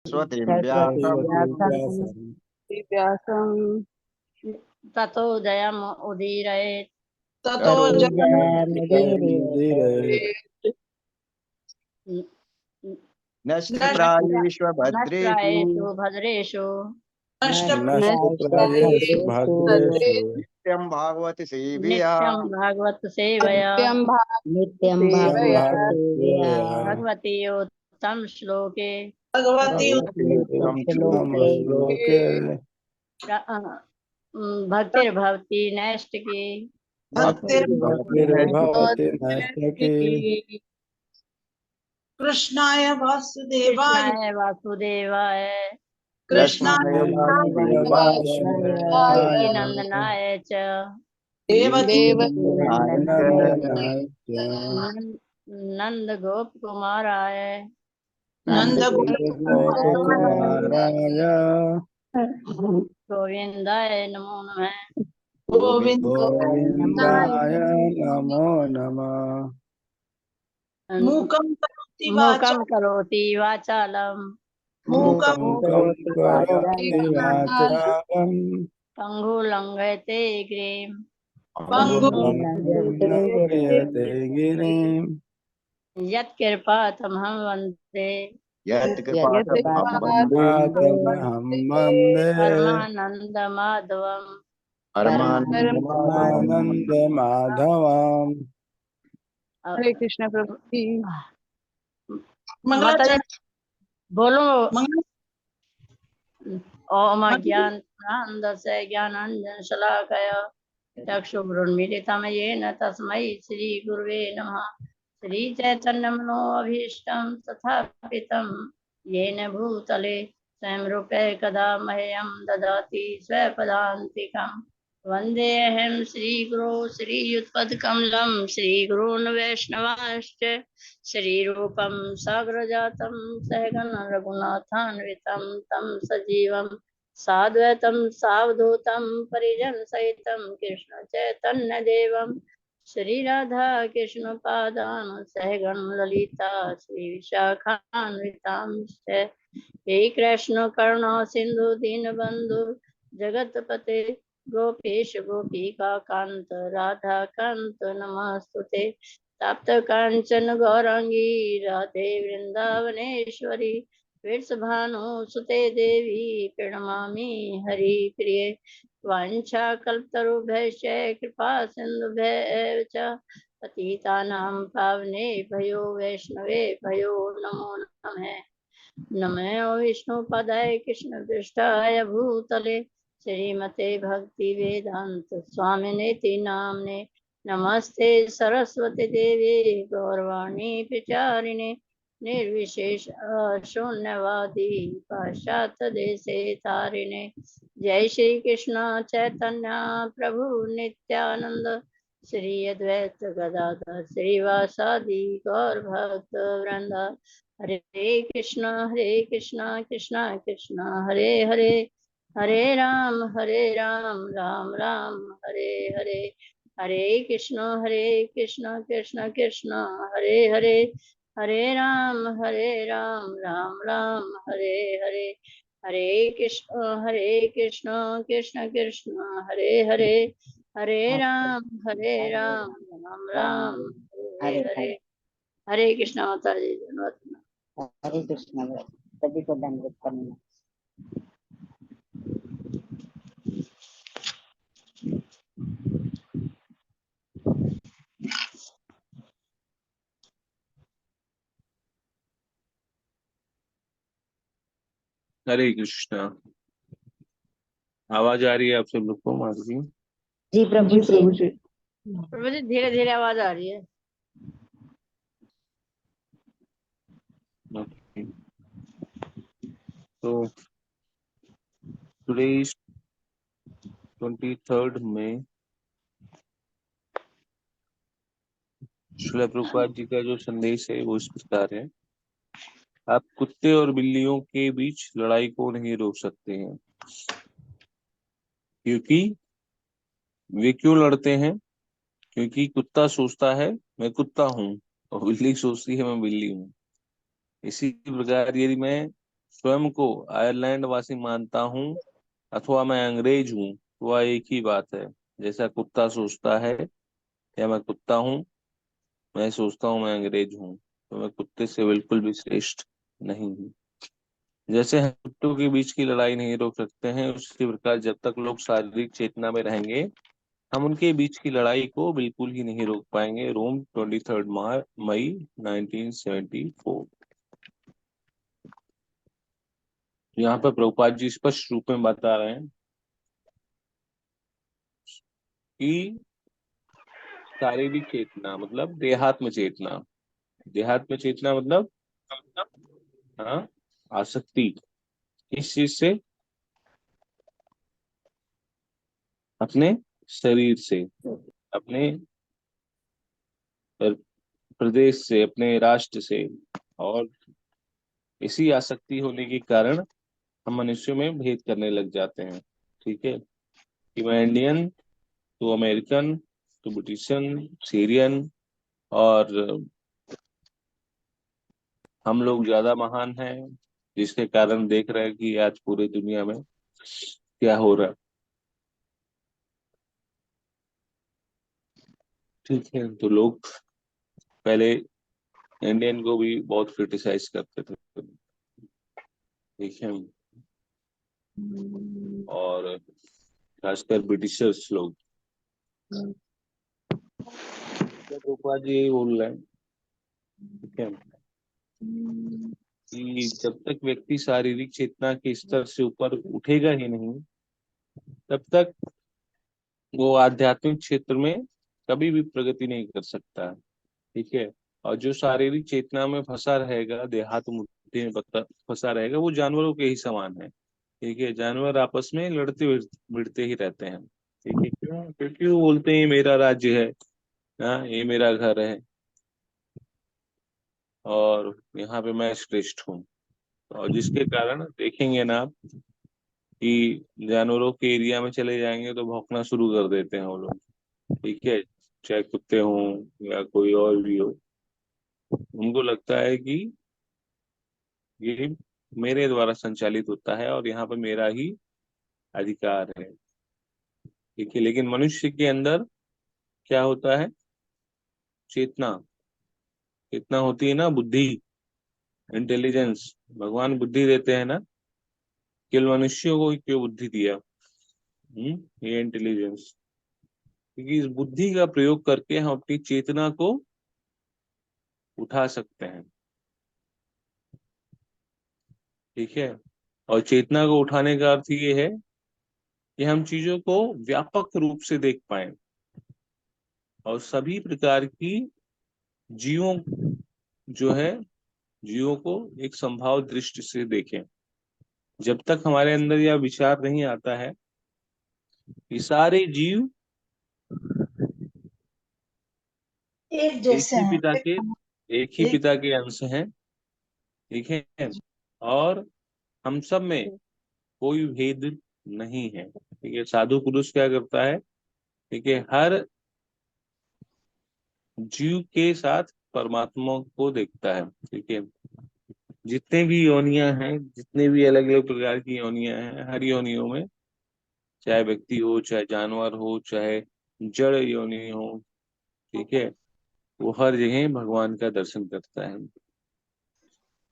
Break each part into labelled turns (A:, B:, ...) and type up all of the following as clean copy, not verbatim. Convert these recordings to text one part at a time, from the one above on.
A: सरस्वतीं व्यासं
B: सरस्वती व्यासं
C: ततो जयमुदीरयेत्
B: ततो
D: जयमुदीरयेत्
A: नष्टप्रायेषु भद्रेषु
C: नष्टप्रायेषु भद्रेषु
D: नष्टप्रायेषु भद्रेषु
A: नित्यं भागवत सेवया
C: नित्यं भागवत सेवया
D: नित्यं
B: सेवया
D: भागवत सेवया
C: भगवती उत्तम श्लोके
B: भगवती
D: श्लोके
C: भक्तिर्भवती नैष्टिकी
D: भक्तिर्भवति नैष्टिकी
B: कृष्णाय वासुदेवाय
C: कृष्णाय वासुदेवाय
A: कृष्णाय वासुदेवाय
C: नंदनाय च
B: देवकी
C: नंद गोप कुमाराय
B: नंद
D: गोपकुमाराय
C: गोविंदाय नमो नमः
B: गोविंद
D: गोविन्दाय नमो नमः।
B: मूकं
C: मूकं करोति वाचालम्
B: मूकं
D: करोति वाचालं
C: पंगुलंघयते गिरिं
D: लंघयते गिरिं
C: यत्कृपातमहं वन्दे
D: पादमहं वन्दे
C: परमानंद माधवम
D: परमानंद माधवम्।
B: हरे कृष्ण प्रभु की
C: माता बोलो
B: मंगल
C: ओम ज्ञानानन्दस्य ज्ञानाञ्जन शलाकया चक्षुरुन्मीलितं येन तस्मै श्रीगुरुवे नमः। श्रीचैतन्यमनोभीष्टं स्थापितं येन भूतले स्वयं रूपे कदा मह्यं ददाति स्वपदान्तिकं। वन्देऽहं श्रीगुरो श्रीयुतपदकमलं श्रीगुरून् वैष्णवांश्च श्रीरूपं साग्रजातं सहगण रघुनाथान्वितं तं सजीवं साद्वैतं सावधूतं परिजनसहितं कृष्ण चैतन्यदेवं श्री राधा कृष्ण पादान् सहगण ललिता श्री विशाखान्वितांश्च हे कृष्ण करुणा सिंधु दीनबंधु जगतपते गोपेश गोपिका कांत राधा कांत नमस्तुते तप्त कांचन गौरांगी राधे वृंदावनेश्वरी वृषभानुसुते देवी प्रणमामि हरि प्रिये वाञ्छाकल्पतरुभ्यश्च कृपा सिन्धुभ्यः च पतितानां पावनेभ्यो वैष्णवे भयो नमो नमः। नमो विष्णुपदाय कृष्णपृष्ठाय भूतले श्रीमते भक्ति वेदांत स्वामिनेति नाम्ने नमस्ते सरस्वती देवी गौरवाणी प्रचारिणे निर्विशेष शून्यवादी पाश्चात्य देशे तारिणे। जय श्री कृष्ण चैतन्य प्रभु नित्यानंद श्री अद्वैत गदाधर श्रीवासादि गौर भक्त वृंद। हरे कृष्ण कृष्ण कृष्ण हरे हरे हरे राम राम राम हरे हरे। हरे कृष्ण कृष्ण कृष्ण हरे हरे हरे राम राम राम हरे हरे। हरे कृष्ण कृष्ण कृष्ण हरे हरे हरे राम राम राम हरे हरे। हरे कृष्ण माता जी धन्यवाद।
D: हरे कृष्ण सभी को दंडवत करना।
E: हरे कृष्णा। आवाज आ रही है आप सब लोग को? माधुरी
D: जी प्रभु जी।
C: प्रभु जी धीरे धीरे आवाज आ रही है।
E: Okay. तो today is 23rd May। Srila Prabhupada ji का जो संदेश है वो इस प्रकार है। आप कुत्ते और बिल्लियों के बीच लड़ाई को नहीं रोक सकते हैं, क्योंकि वे क्यों लड़ते हैं? क्योंकि कुत्ता सोचता है मैं कुत्ता हूँ और बिल्ली सोचती है मैं बिल्ली हूँ। इसी प्रकार यदि मैं स्वयं को आयरलैंड वासी मानता हूँ अथवा मैं अंग्रेज हूँ, तो वह एक ही बात है। जैसा कुत्ता सोचता है या मैं कुत्ता हूँ, मैं सोचता हूँ मैं अंग्रेज हूँ, तो मैं कुत्ते से बिल्कुल भी श्रेष्ठ नहीं हूँ। जैसे हम कुत्तों के बीच की लड़ाई नहीं रोक सकते हैं, उसी प्रकार जब तक लोग शारीरिक चेतना में रहेंगे, हम उनके बीच की लड़ाई को बिल्कुल ही नहीं रोक पाएंगे। रोम 23 मई 1974। यहाँ पर प्रभुपाद जी स्पष्ट रूप में बता रहे हैं कि शारीरिक चेतना मतलब देहात्म चेतना। देहात्म चेतना मतलब हाँ, आसक्ति किस चीज से? अपने शरीर से, अपने प्रदेश से, अपने राष्ट्र से। और इसी आसक्ति होने के कारण हम मनुष्यों में भेद करने लग जाते हैं। ठीक है, कि मैं इंडियन, तो अमेरिकन, तो ब्रिटिशन, सीरियन, और हम लोग ज्यादा महान हैं, जिसके कारण देख रहे हैं कि आज पूरी दुनिया में क्या हो रहा है। ठीक है, तो लोग पहले इंडियन को भी बहुत क्रिटिसाइज करते थे। ठीक है, और खासकर ब्रिटिशर्स लोग। प्रभुपाद जी यही बोल रहे हैं, ठीक है, कि जब तक व्यक्ति शारीरिक चेतना के स्तर से ऊपर उठेगा ही नहीं, तब तक वो आध्यात्मिक क्षेत्र में कभी भी प्रगति नहीं कर सकता। ठीक है, और जो शारीरिक चेतना में फंसा रहेगा, देहात्म बुद्धि में फंसा रहेगा, वो जानवरों के ही समान है। ठीक है, जानवर आपस में लड़ते भिड़ते ही रहते हैं। ठीक है, क्यों? क्योंकि वो बोलते हैं ये मेरा राज्य है, हाँ ये मेरा घर है, और यहाँ पे मैं श्रेष्ठ हूँ। और जिसके कारण देखेंगे ना आप कि जानवरों के एरिया में चले जाएंगे तो भौंकना शुरू कर देते हैं वो लोग। ठीक है, चाहे कुत्ते हों या कोई और भी हो, उनको लगता है कि ये मेरे द्वारा संचालित होता है और यहाँ पे मेरा ही अधिकार है। ठीक है, लेकिन मनुष्य के अंदर क्या होता है? चेतना। चेतना होती है ना, बुद्धि, इंटेलिजेंस। भगवान बुद्धि देते हैं ना, केवल मनुष्यों को ही क्यों बुद्धि दिया? ये इंटेलिजेंस, क्योंकि इस बुद्धि का प्रयोग करके हम अपनी चेतना को उठा सकते हैं। ठीक है, और चेतना को उठाने का अर्थ ये है कि हम चीजों को व्यापक रूप से देख पाए और सभी प्रकार की जीवों जो है, जीवों को एक संभाव दृष्टि से देखें। जब तक हमारे अंदर यह विचार नहीं आता है कि सारे जीव
B: एक
E: एक
B: जैसे
E: ही
B: हैं।
E: पिता के एक ही
B: एक
E: पिता के अंश हैं। ठीक है, और हम सब में कोई भेद नहीं है। ठीक है, साधु पुरुष क्या करता है? ठीक है, हर जीव के साथ परमात्मा को देखता है। ठीक है, जितने भी योनियां हैं, जितने भी अलग अलग प्रकार की योनियां हैं, हर योनियों में, चाहे व्यक्ति हो, चाहे जानवर हो, चाहे जड़ योनि हो, ठीक है, वो हर जगह भगवान का दर्शन करता है।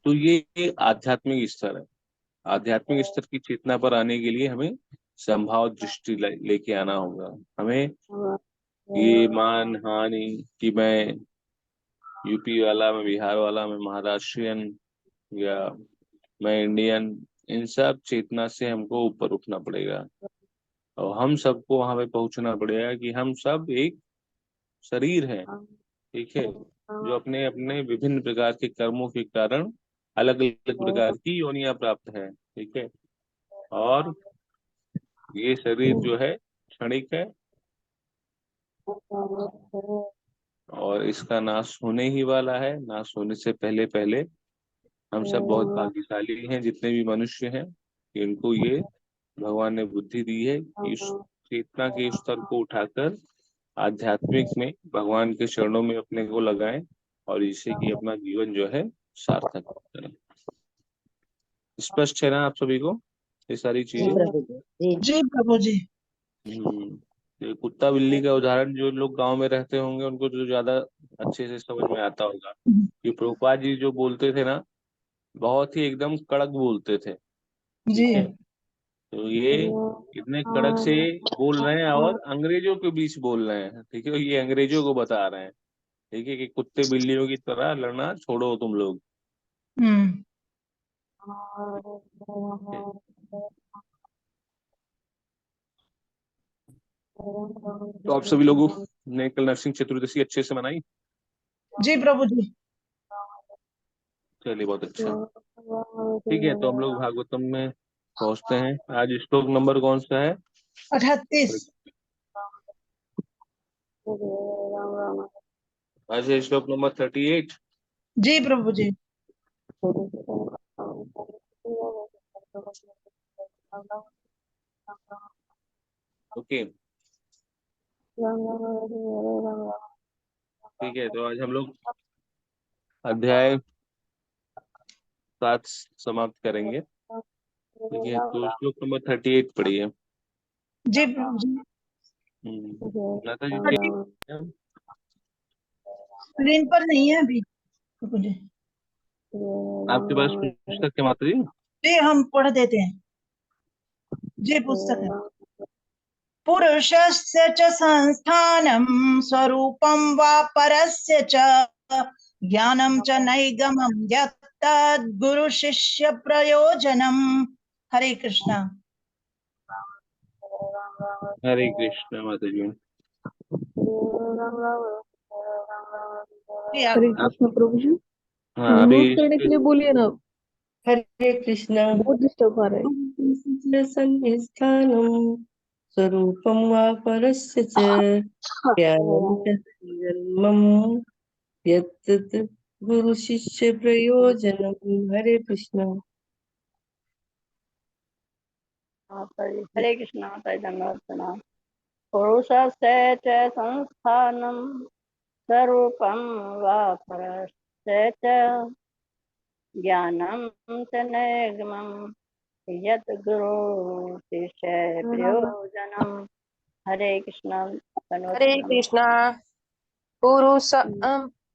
E: तो ये आध्यात्मिक स्तर है। आध्यात्मिक स्तर की चेतना पर आने के लिए हमें संभाव दृष्टि लेके आना होगा। हमें ये मान हानि कि मैं यूपी वाला, मैं बिहार वाला, मैं महाराष्ट्रियन, या मैं इंडियन, इन सब चेतना से हमको ऊपर उठना पड़ेगा और हम सबको वहां पे पहुंचना पड़ेगा कि हम सब एक शरीर है। ठीक है, जो अपने अपने विभिन्न प्रकार के कर्मों के कारण अलग अलग प्रकार की योनियां प्राप्त है। ठीक है, और ये शरीर जो है क्षणिक है और इसका नाश होने ही वाला है। नाश होने से पहले पहले हम सब बहुत भाग्यशाली हैं, जितने भी मनुष्य हैं, कि इनको ये भगवान ने बुद्धि दी है कि इस चेतना के स्तर को उठाकर आध्यात्मिक में भगवान के चरणों में अपने को लगाएं और जिससे कि अपना जीवन जो है सार्थक करें। स्पष्ट है ना आप सभी को ये सारी
D: जी
E: चीजें?
D: प्रभु जी। जी
B: जी प्रभु जी।
E: ये कुत्ता बिल्ली का उदाहरण जो लोग गांव में रहते होंगे उनको तो ज्यादा अच्छे से समझ में आता होगा कि प्रभुपाद जी जो बोलते थे ना, बहुत ही एकदम कड़क बोलते थे।
B: जी
E: ठीक है, तो ये इतने कड़क से बोल रहे हैं और अंग्रेजों के बीच बोल रहे हैं। ठीक है, ये अंग्रेजों को बता रहे हैं, ठीक है, कि कुत्ते बिल्लियों की तरह लड़ना छोड़ो तुम लोग।
B: हम्म।
E: तो आप सभी लोगों ने कल नरसिंह चतुर्दशी अच्छे से मनाई?
B: जी प्रभु जी।
E: चलिए, बहुत अच्छा। ठीक है, तो हम लोग भागवतम में पहुंचते हैं। आज श्लोक नंबर कौन सा है?
B: 38।
E: आज है श्लोक नंबर 38।
B: जी प्रभु जी।
E: ओके, ठीक है, तो आज हम लोग अध्याय 7 समाप्त करेंगे। ठीक है, तो श्लोक नंबर 38 पढ़िए।
B: जी प्रभु जी।
E: माता जी
B: पढ़िए,
E: जी,
B: स्क्रीन पर नहीं है अभी प्रभु जी।
E: आपके पास पुस्तक है माता जी?
B: जी हम पढ़ देते हैं। जी पुस्तक है। पुरुषस्य च संस्थानं स्वरूपं वा परस्य च ज्ञानं च नैगमं यत्तद् गुरु शिष्य प्रयोजनम्। हरे कृष्णा।
E: हरे कृष्ण माता जी।
B: जी आप।
F: हरे कृष्ण प्रभु जी।
E: हाँ, अभी
F: म्यूट करने के लिए बोलिए ना।
G: हरे कृष्णा।
F: बहुत डिस्टर्ब आ रहा है।
G: सन्निधानं स्वरूपं वा परस्य च ज्ञानं च जन्मं यत् गुरु शिष्य प्रयोजनं। हरे कृष्णा।
C: हरे कृष्ण माता जी, धन्यवाद प्रणाम। पुरुषस्य च संस्थानं स्वरूपं वा परस्य च ज्ञानं च नैगमं यत् गुरु शिष्य प्रयोजनम्। हरे कृष्ण, धन्यवाद
H: हरे
C: प्रणाम।
H: कृष्णा।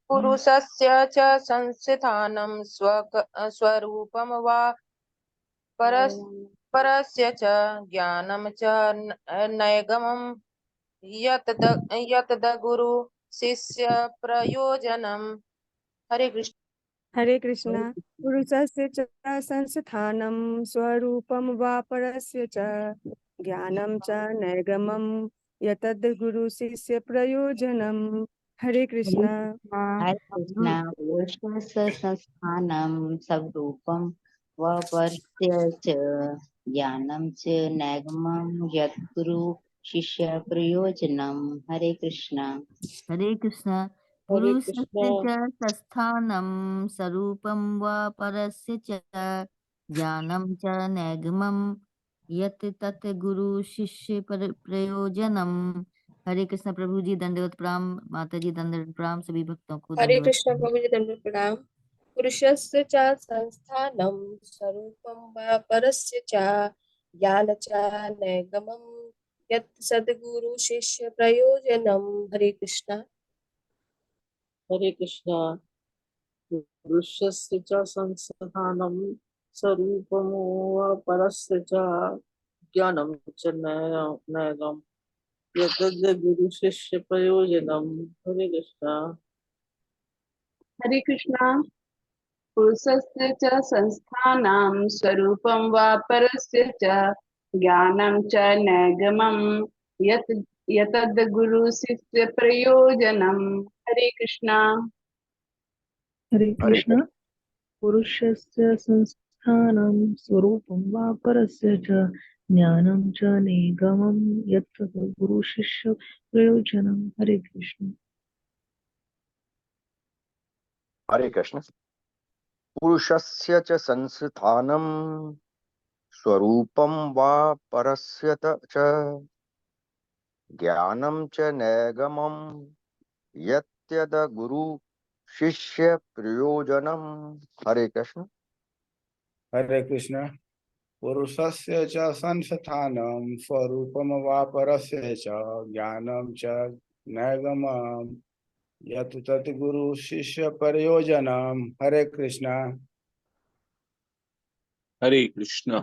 H: पुरुषस्य च संस्थानं स्वरूपं वा परस्य च ज्ञानं च नैगमं यत् गुरु शिष्य प्रयोजनम्। हरे कृष्ण।
F: हरे कृष्णा। पुरुषस्य च संस्थानं स्वरूपं वा परस्य च ज्ञानं च नैगमं यतद् गुरु शिष्य प्रयोजनं। हरे कृष्णा।
D: हरे कृष्णा। पुरुषस्य संस्थानं स्वरूपं व परस्य च ज्ञानं च नैगमं यद्गुरु शिष्य प्रयोजनं। हरे कृष्णा।
I: हरे कृष्ण।
G: हरे कृष्णा।
I: पुरुषस्य च संस्थानं स्वरूपं वा परस्य च ज्ञानं च नैगमं यत् तत् गुरु शिष्य प्रयोजनम। हरे कृष्ण। प्रभु जी दंडवत प्रणाम, माता जी दंडवत प्रणाम, सभी भक्तों को
F: हरे
I: दंडवत
F: कृष्ण प्रभु जी दंड प्रणाम। पुरुषस्य च संस्थानं स्वरूपं वा परस्य च ज्ञान च नैगमं यत् सद्गुरु शिष्य प्रयोजनं। हरे कृष्णा।
G: हरे कृष्णा। पुरुषस्य च संस्थानं स्वरूपं वा परस्य च ज्ञानं च नैगं यतद् गुरु शिष्य प्रयोजनं। हरे कृष्णा।
J: हरे कृष्णा। पुरुषस्य च संस्थानां स्वरूपं वा परस्य च ज्ञानं च नैगमं यत् यतद् गुरु शिष्य प्रयोजनं। हरे कृष्णा।
F: हरे
A: हरे
F: कृष्ण। पुरुषस्य संस्थानं स्वरूपं वा परस्य च ज्ञानं च निगमं यत् गुरु शिष्य प्रयोजनं। हरे कृष्ण।
A: हरे कृष्ण। पुरुषस्य च संस्थानं स्वरूपं वा परस्य च ज्ञानं च नैगमं यत्यद गुरु शिष्य प्रयोजनम। हरे कृष्ण।
K: हरे कृष्ण। पुरुषस्य च संस्थानं स्वरूपम वा परस्य च ज्ञानं च नैगमं यत् तत् गुरु शिष्य प्रयोजनम। हरे कृष्ण।
E: हरे कृष्ण।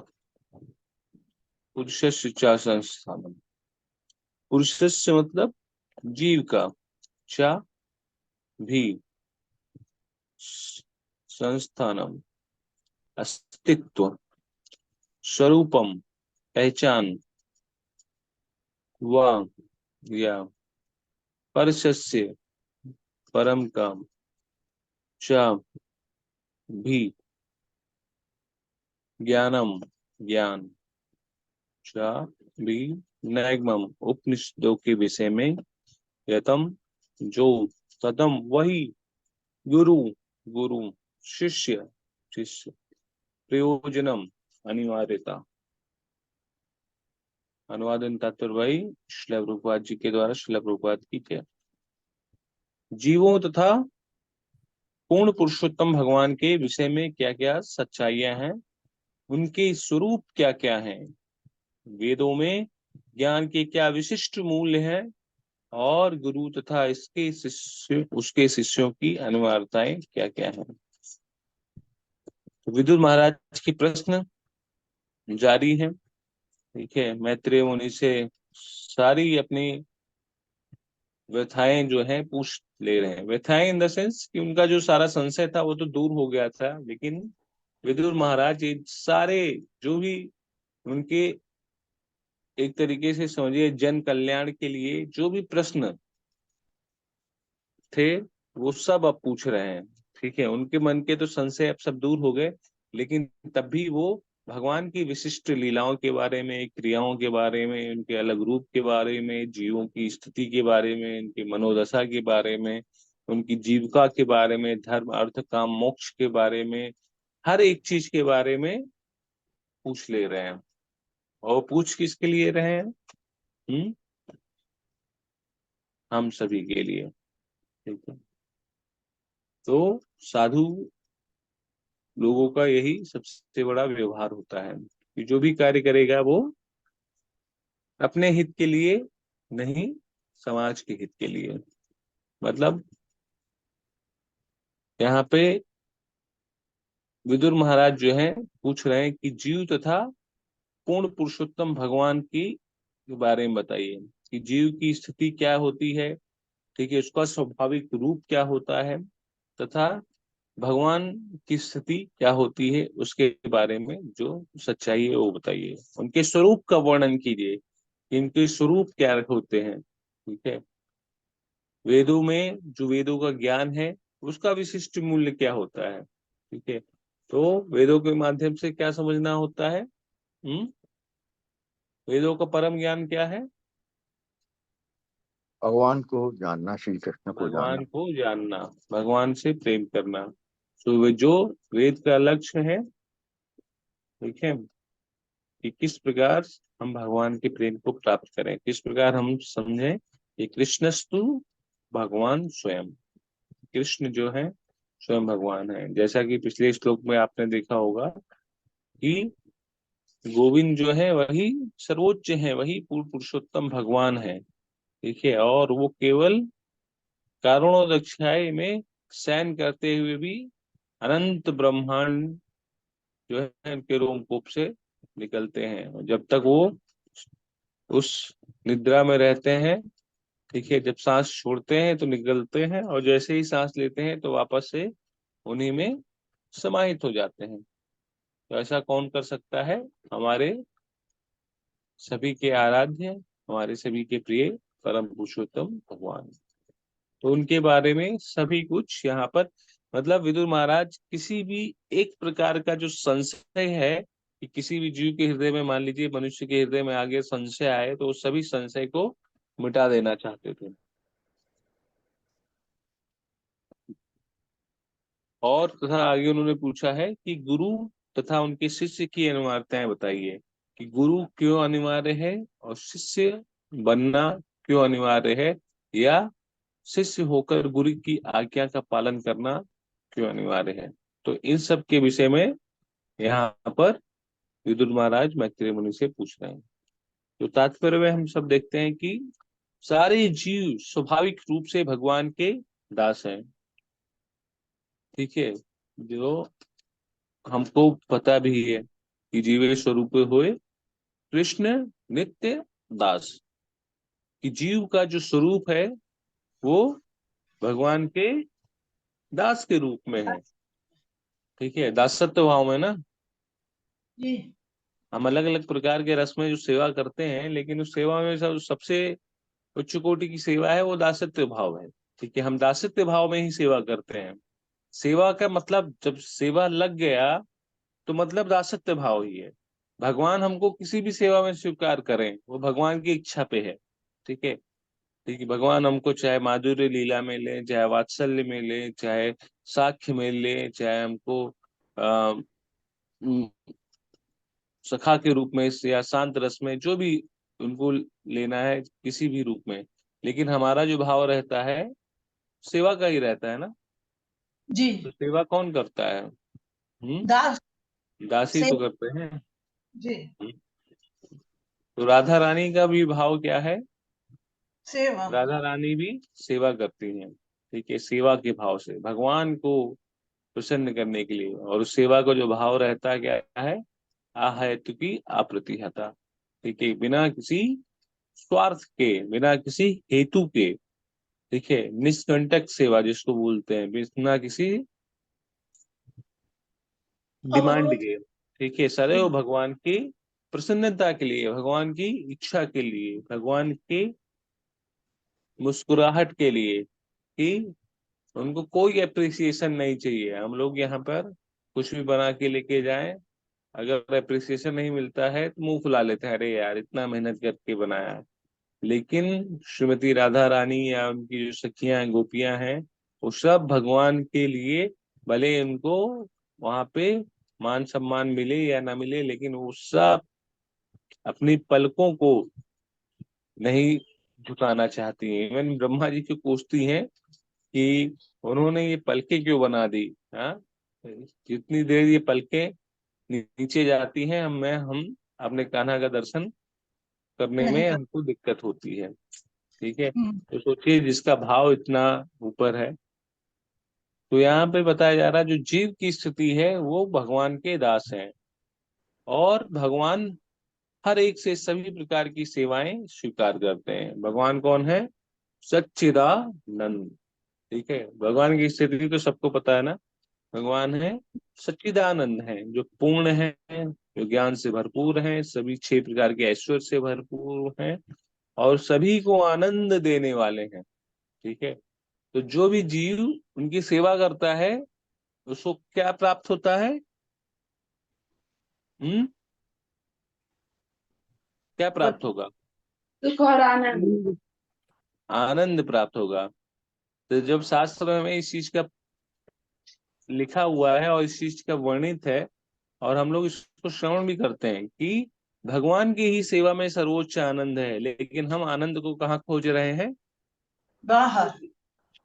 E: पुरुषस्य च संस्थानम, पुरुषस्य मतलब जीव का, चा भी, संस्थानम अस्तित्व, स्वरूपम पहचान, वा या परस्य परम काम, चा भी, ज्ञानम ज्ञान, चा भी, नैगमम उपनिषदों के विषय में, यतम जो, तदम वही, गुरु गुरु, शिष्य शिष्य, प्रयोजनम अनिवार्यता। अनुवादन तात्पर्य वही श्रील प्रभुपाद जी के द्वारा श्रील प्रभुपाद की थे। जीवों तथा पूर्ण पुरुषोत्तम भगवान के विषय में क्या क्या सच्चाइयां हैं, उनके स्वरूप क्या क्या हैं, वेदों में ज्ञान के क्या विशिष्ट मूल्य हैं, और गुरु तथा इसके शिष्य उसके शिष्यों की अनिवार्यताएं क्या क्या हैं। तो विदुर महाराज की प्रश्न जारी है। ठीक है, मैत्रेय मुनि से सारी अपनी व्यथाएं जो है पूछ ले रहे हैं। व्यथाएं इन द सेंस कि उनका जो सारा संशय था वो तो दूर हो गया था, लेकिन विदुर महाराज ये सारे जो भी उनके एक तरीके से समझिए जन कल्याण के लिए जो भी प्रश्न थे वो सब अब पूछ रहे हैं। ठीक है, उनके मन के तो संशय अब सब दूर हो गए, लेकिन तब भी वो भगवान की विशिष्ट लीलाओं के बारे में, क्रियाओं के बारे में, उनके अलग रूप के बारे में, जीवों की स्थिति के बारे में, उनकी मनोदशा के बारे में, उनकी जीविका के बारे में, धर्म अर्थ काम मोक्ष के बारे में, हर एक चीज के बारे में पूछ ले रहे हैं। और पूछ किसके लिए रहे हैं? हम सभी के लिए। ठीक है, तो साधु लोगों का यही सबसे बड़ा व्यवहार होता है कि जो भी कार्य करेगा वो अपने हित के लिए नहीं, समाज के हित के लिए। मतलब यहाँ पे विदुर महाराज जो है पूछ रहे हैं कि जीव तथा पूर्ण पुरुषोत्तम भगवान की के बारे में बताइए कि जीव की स्थिति क्या होती है, ठीक है, उसका स्वाभाविक रूप क्या होता है, तथा भगवान की स्थिति क्या होती है उसके बारे में जो सच्चाई है वो बताइए। उनके स्वरूप का वर्णन कीजिए कि इनके स्वरूप क्या होते हैं। ठीक है, वेदों में जो वेदों का ज्ञान है उसका विशिष्ट मूल्य क्या होता है। ठीक है, तो वेदों के माध्यम से क्या समझना होता है? वेदों का परम ज्ञान क्या है?
A: भगवान को जानना, श्री कृष्ण को जानना।
E: भगवान को जानना, भगवान से प्रेम करना। तो वे जो वेद का लक्ष्य है, ठीक है, कि किस प्रकार हम भगवान के प्रेम को प्राप्त करें, किस प्रकार हम समझें कि कृष्णस्तु भगवान स्वयं, कृष्ण जो है स्वयं भगवान है। जैसा कि पिछले श्लोक में आपने देखा होगा कि गोविंद जो है वही सर्वोच्च है, वही पूर्ण पुरुषोत्तम भगवान है। ठीक है, और वो केवल कारणोदक्षाय में शयन करते हुए भी अनंत ब्रह्मांड जो है उनके रोमकूप से निकलते हैं, और जब तक वो उस निद्रा में रहते हैं, ठीक है, जब सांस छोड़ते हैं तो निकलते हैं, और जैसे ही सांस लेते हैं तो वापस से उन्हीं में समाहित हो जाते हैं। तो ऐसा कौन कर सकता है? हमारे सभी के आराध्य, हमारे सभी के प्रिय परम पुरुषोत्तम भगवान। तो उनके बारे में सभी कुछ यहाँ पर, मतलब विदुर महाराज किसी भी एक प्रकार का जो संशय है कि किसी भी जीव के हृदय में, मान लीजिए मनुष्य के हृदय में आगे संशय आए, तो उस सभी संशय को मिटा देना चाहते थे। और तथा आगे उन्होंने पूछा है कि गुरु तथा उनके शिष्य की अनिवार्यताएं बताइए कि गुरु क्यों अनिवार्य है और शिष्य बनना क्यों अनिवार्य है, या शिष्य होकर गुरु की आज्ञा का पालन करना क्यों अनिवार्य है। तो इन सब के विषय में यहाँ पर विदुर महाराज मैत्रेय मुनि से पूछ रहे हैं। तो तात्पर्य में हम सब देखते हैं कि सारे जीव स्वाभाविक रूप से भगवान के दास हैं। ठीक है, जो हमको पता भी है कि जीवे स्वरूप हुए कृष्ण नित्य दास, कि जीव का जो स्वरूप है वो भगवान के दास के रूप में है। ठीक है, दासत्व भाव में ना,
B: जी
E: हम अलग अलग प्रकार के रस में जो सेवा करते हैं, लेकिन उस सेवा में सबसे उच्च कोटि की सेवा है वो दासत्व भाव है। ठीक है, हम दासत्व भाव में ही सेवा करते हैं। सेवा का मतलब जब सेवा लग गया तो मतलब दासत्व भाव ही है। भगवान हमको किसी भी सेवा में स्वीकार करें वो भगवान की इच्छा पे है। ठीक है, ठीक है, भगवान हमको चाहे माधुर्य लीला में ले, चाहे वात्सल्य में ले, चाहे साख्य में ले, चाहे हमको आ, सखा के रूप में या शांत रस में, जो भी उनको लेना है किसी भी रूप में, लेकिन हमारा जो भाव रहता है सेवा का ही रहता है ना।
B: जी
E: तो सेवा कौन करता है?
B: दास
E: दासी
B: से
E: तो करते हैं।
B: जी
E: तो राधा रानी का भी भाव क्या है?
B: सेवा
E: राधा रानी भी सेवा करती हैं। ठीक है, सेवा के भाव से भगवान को प्रसन्न करने के लिए, और उस सेवा का जो भाव रहता है क्या है? आहैतु की अप्रतिहता। ठीक है, बिना किसी स्वार्थ के, बिना किसी हेतु के। ठीक है, निष्कंटक सेवा जिसको बोलते हैं, बिना किसी डिमांड
B: अवरोध
E: के। ठीक है, सदैव भगवान की प्रसन्नता के लिए, भगवान की इच्छा के लिए, भगवान की मुस्कुराहट के लिए, कि उनको कोई अप्रिसिएशन नहीं चाहिए। हम लोग यहाँ पर कुछ भी बना के लेके जाएं, अगर अप्रिसिएशन नहीं मिलता है तो मुंह फुला लेते हैं, अरे यार इतना मेहनत करके बनाया है। लेकिन श्रीमती राधा रानी या उनकी जो सखियां हैं, गोपियां हैं, वो सब भगवान के लिए, भले उनको वहां पे मान सम्मान मिले या ना मिले, लेकिन वो सब अपनी पलकों को नहीं झुकाना चाहती हैं। इवन ब्रह्मा जी की कोसती हैं कि उन्होंने ये पलकें क्यों बना दी। हाँ, जितनी देर ये पलकें नीचे जाती हैं, हम अपने कान्हा का दर्शन करने
B: नहीं
E: में
B: कर
E: हमको दिक्कत होती है। ठीक है, तो सोचिए जिसका भाव इतना ऊपर है। तो यहाँ पे बताया जा रहा है जो जीव की स्थिति है वो भगवान के दास हैं, और भगवान हर एक से सभी प्रकार की सेवाएं स्वीकार करते हैं। भगवान कौन है? सच्चिदानंद। ठीक है, भगवान की स्थिति तो सबको पता है ना। भगवान है सच्चिदानंद है, जो पूर्ण है, जो ज्ञान से भरपूर है, सभी 6 प्रकार के ऐश्वर्य से भरपूर हैं, और सभी को आनंद देने वाले हैं। ठीक है, तो जो भी जीव उनकी सेवा करता है उसको क्या प्राप्त होता है? हम्म, क्या प्राप्त होगा?
J: सुख और आनंद।
E: आनंद प्राप्त होगा। तो जब शास्त्र में इस चीज का लिखा हुआ है और इस चीज का वर्णित है, और हम लोग इसको श्रवण भी करते हैं कि भगवान की ही सेवा में सर्वोच्च आनंद है, लेकिन हम आनंद को कहाँ खोज रहे हैं?
B: बाहर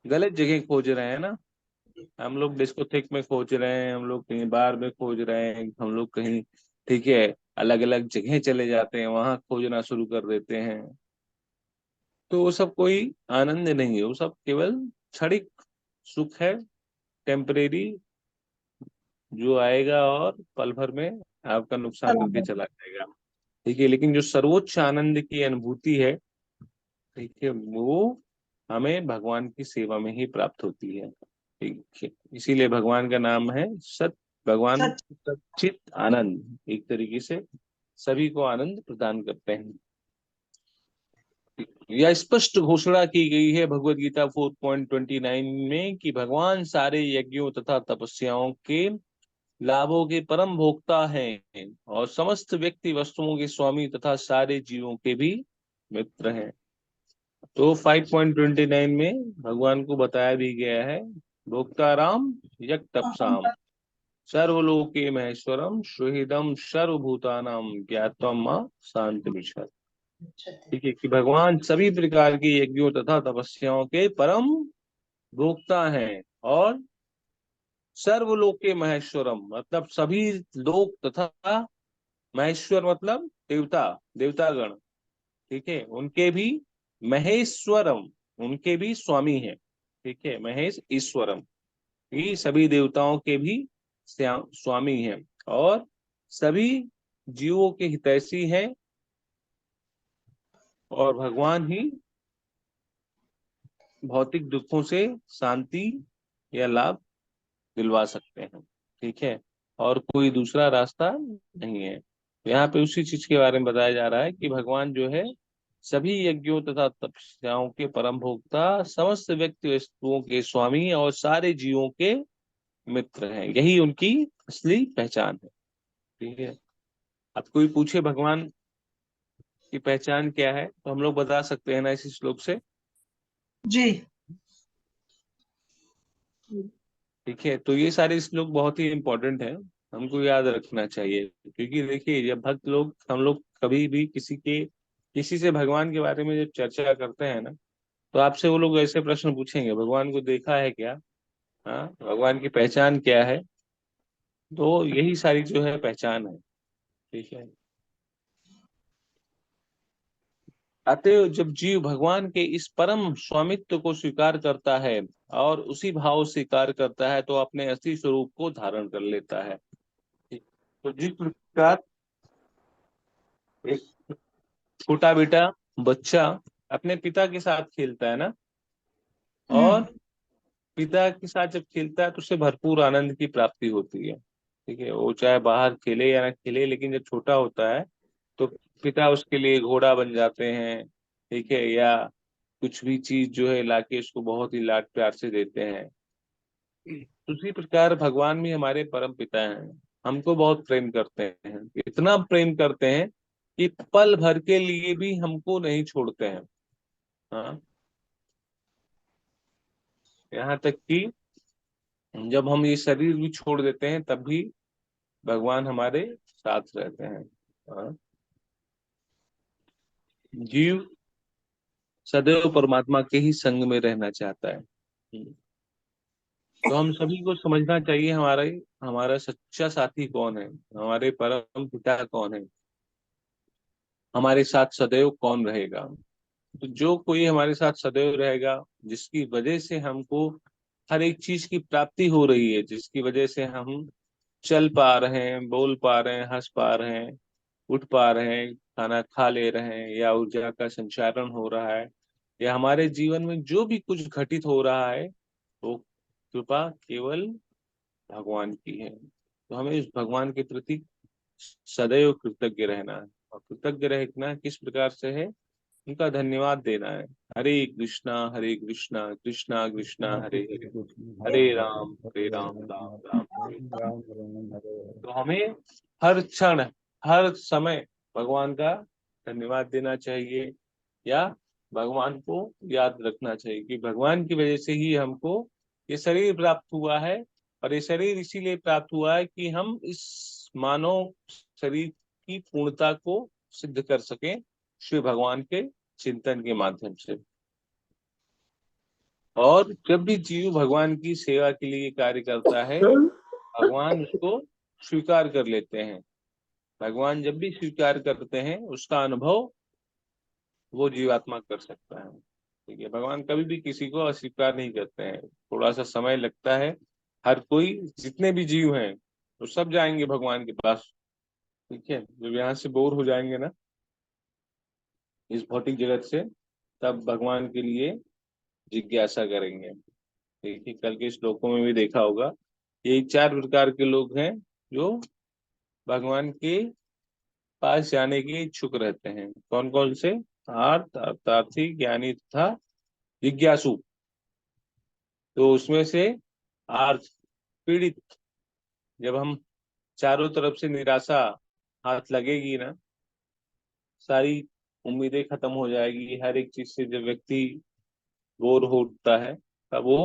E: गलत जगह खोज रहे हैं ना। हम लोग डिस्कोथेक में खोज रहे हैं, हम लोग कहीं बार में खोज रहे हैं, हम लोग कहीं, ठीक है, अलग अलग जगह चले जाते हैं, वहां खोजना शुरू कर देते हैं। तो वो सब कोई आनंद नहीं है, वो सब केवल क्षणिक सुख है, टेम्परेरी, जो आएगा और पल भर में आपका नुकसान करके
B: बराबर
E: चला जाएगा। ठीक है, लेकिन जो सर्वोच्च आनंद की अनुभूति है, ठीक है, वो हमें भगवान की सेवा में ही प्राप्त होती है। ठीक है, इसीलिए भगवान का नाम है सत, भगवान
B: सच
E: सच्चित आनंद, एक तरीके से सभी को आनंद प्रदान करते हैं। यह स्पष्ट घोषणा की गई है भगवत गीता 4.29 में कि भगवान सारे यज्ञों तथा तपस्याओं के लाभों के परम भोक्ता हैं, और समस्त व्यक्ति वस्तुओं के स्वामी तथा सारे जीवों के भी मित्र हैं। तो 5.29 में भगवान को बताया भी गया है, भोक्ता राम यक तपसाम सर्वलोके महेश्वरम सुहृदम सर्वभूतानाम ज्ञात्वम मां शांति विचर। ठीक है, कि भगवान सभी प्रकार की यज्ञों तथा तपस्याओं के परम भोक्ता हैं, और सर्वलोके महेश्वरम मतलब सभी लोक तथा महेश्वर मतलब देवता, देवतागण, ठीक है, उनके भी महेश्वरम, उनके भी स्वामी है, ठीक है, महेश ईश्वरम, ये सभी देवताओं के भी स्वामी हैं और सभी जीवों के हितैषी हैं और भगवान ही भौतिक दुखों से शांति या लाभ दिलवा सकते हैं, ठीक है, और कोई दूसरा रास्ता नहीं है। यहाँ पे उसी चीज के बारे में बताया जा रहा है कि भगवान जो है सभी यज्ञों तथा तपस्याओं के परम भोक्ता, समस्त व्यक्ति वस्तुओं के स्वामी और सारे जीवों के मित्र हैं, यही उनकी असली पहचान है, ठीक है। अब कोई पूछे भगवान की पहचान क्या है तो हम लोग बता सकते हैं ना इसी श्लोक से?
B: जी
E: ठीक है, तो ये सारे श्लोक बहुत ही इम्पोर्टेंट है, हमको याद रखना चाहिए, क्योंकि देखिए जब भक्त लोग, हम लोग कभी भी किसी से भगवान के बारे में जब चर्चा करते हैं ना, तो आपसे वो लोग ऐसे प्रश्न पूछेंगे, भगवान को देखा है क्या, हाँ, भगवान की पहचान क्या है, तो यही सारी जो है पहचान है, ठीक है। अतएव जब जीव भगवान के इस परम स्वामित्व को स्वीकार करता है और उसी भाव से स्वीकार करता है तो अपने असली स्वरूप को धारण कर लेता है। तो जिस प्रकार एक छोटा बेटा बच्चा अपने पिता के साथ खेलता है ना, और पिता के साथ जब खेलता है तो उसे भरपूर आनंद की प्राप्ति होती है, ठीक है, वो चाहे बाहर खेले या ना खेले, लेकिन जब छोटा होता है तो पिता उसके लिए घोड़ा बन जाते हैं, ठीक है, या कुछ भी चीज जो है लाके उसको बहुत ही लाड प्यार से देते हैं। उसी प्रकार भगवान भी हमारे परम पिता हैं, हमको बहुत प्रेम करते हैं, इतना प्रेम करते हैं कि पल भर के लिए भी हमको नहीं छोड़ते हैं, हाँ, यहाँ तक कि जब हम ये शरीर भी छोड़ देते हैं तब भी भगवान हमारे साथ रहते हैं, हाँ। जीव सदैव परमात्मा के ही संग में रहना चाहता है, तो हम सभी को समझना चाहिए हमारा सच्चा साथी कौन है, हमारे परम पिता कौन है, हमारे साथ सदैव कौन रहेगा। तो जो कोई हमारे साथ सदैव रहेगा, जिसकी वजह से हमको हर एक चीज की प्राप्ति हो रही है, जिसकी वजह से हम चल पा रहे हैं, बोल पा रहे हैं, हंस पा रहे हैं, उठ पा रहे हैं, खाना खा ले रहे हैं, या ऊर्जा का संचारण हो रहा है, या हमारे जीवन में जो भी कुछ घटित हो रहा है, वो कृपा केवल भगवान की है। तो हमें इस भगवान के प्रति सदैव कृतज्ञ रहना है, और कृतज्ञ रहना किस प्रकार से है, उनका धन्यवाद देना है। हरे कृष्णा कृष्णा कृष्णा हरे हरे, हरे राम राम राम हरे हरे। तो हमें हर क्षण हर समय भगवान का धन्यवाद देना चाहिए, या भगवान को याद रखना चाहिए कि भगवान की वजह से ही हमको ये शरीर प्राप्त हुआ है, और ये शरीर इसीलिए प्राप्त हुआ है कि हम इस मानव शरीर की पूर्णता को सिद्ध कर सकें श्री भगवान के चिंतन के माध्यम से। और जब भी जीव भगवान की सेवा के लिए कार्य करता है, भगवान उसको स्वीकार कर लेते हैं। भगवान जब भी स्वीकार करते हैं उसका अनुभव वो जीवात्मा कर सकता है, ठीक है। भगवान कभी भी किसी को अस्वीकार नहीं करते हैं, थोड़ा सा समय लगता है, हर कोई, जितने भी जीव हैं तो सब जाएंगे भगवान के पास, ठीक है, जब यहाँ से बोर हो जाएंगे ना इस भौतिक जगत से, तब भगवान के लिए जिज्ञासा करेंगे, ठीक है। कल के श्लोकों में भी देखा होगा, यही 4 प्रकार के लोग हैं जो भगवान के पास जाने के इच्छुक रहते हैं। कौन कौन से? आर्त, अर्थार्थी, ज्ञानी तथा जिज्ञासु। तो उसमें से आर्त, पीड़ित, जब हम चारों तरफ से निराशा हाथ लगेगी ना, सारी उम्मीदें खत्म हो जाएगी, हर एक चीज से जब व्यक्ति बोर हो उठता है तब वो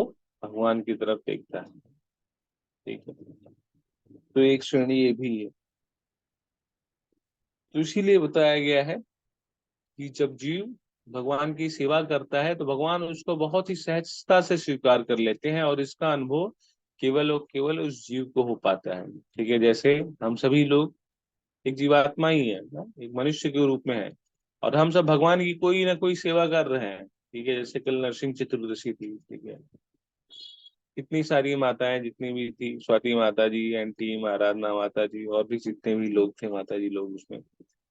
E: भगवान की तरफ देखता है, ठीक है। तो एक श्रेणी ये भी है। तो इसीलिए बताया गया है कि जब जीव भगवान की सेवा करता है तो भगवान उसको बहुत ही सहजता से स्वीकार कर लेते हैं, और इसका अनुभव केवल और केवल उस जीव को हो पाता है। ठीक है, जैसे हम सभी लोग एक जीवात्मा ही है ना, एक मनुष्य के रूप में है, और हम सब भगवान की कोई ना कोई सेवा कर रहे हैं। ठीक है, जैसे कल नरसिंह चतुर्दशी थी। ठीक है, कितनी सारी माताएं जितनी भी थी, स्वाति माता जी, एंटी आराधना माता जी, और भी जितने भी लोग थे माता जी लोग उसमें।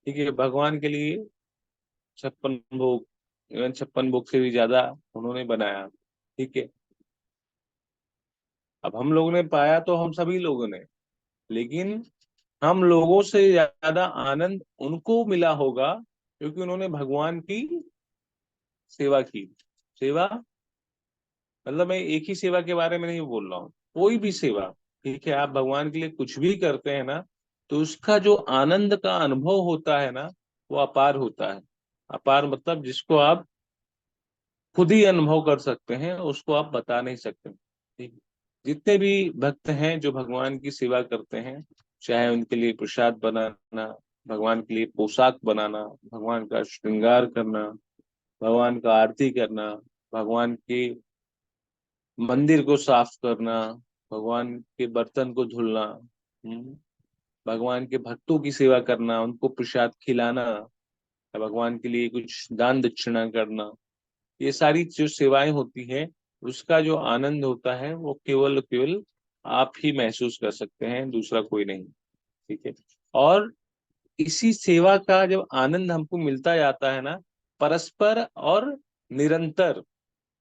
E: ठीक है, भगवान के लिए 56 भोग, इवन 56 भोग से भी ज्यादा उन्होंने बनाया। ठीक है, अब हम लोगों ने पाया तो हम सभी लोगों ने, लेकिन हम लोगों से ज्यादा आनंद उनको मिला होगा क्योंकि उन्होंने भगवान की सेवा की। सेवा मतलब मैं एक ही सेवा के बारे में नहीं बोल रहा हूँ, कोई भी सेवा। ठीक है, आप भगवान के लिए कुछ भी करते हैं ना, तो उसका जो आनंद का अनुभव होता है ना, वो अपार होता है। अपार मतलब जिसको आप खुद ही अनुभव कर सकते हैं, उसको आप बता नहीं सकते। ठीक, जितने भी भक्त हैं जो भगवान की सेवा करते हैं, चाहे उनके लिए प्रसाद बनाना, भगवान के लिए पोशाक बनाना, भगवान का श्रृंगार करना, भगवान का आरती करना, भगवान के मंदिर को साफ करना, भगवान के बर्तन को धुलना, भगवान के भक्तों की सेवा करना, उनको प्रसाद खिलाना, भगवान के लिए कुछ दान दक्षिणा करना, ये सारी जो सेवाएं होती हैं, उसका जो आनंद होता है वो केवल केवल आप ही महसूस कर सकते हैं, दूसरा कोई नहीं। ठीक है, और इसी सेवा का जब आनंद हमको मिलता जाता है ना, परस्पर और निरंतर।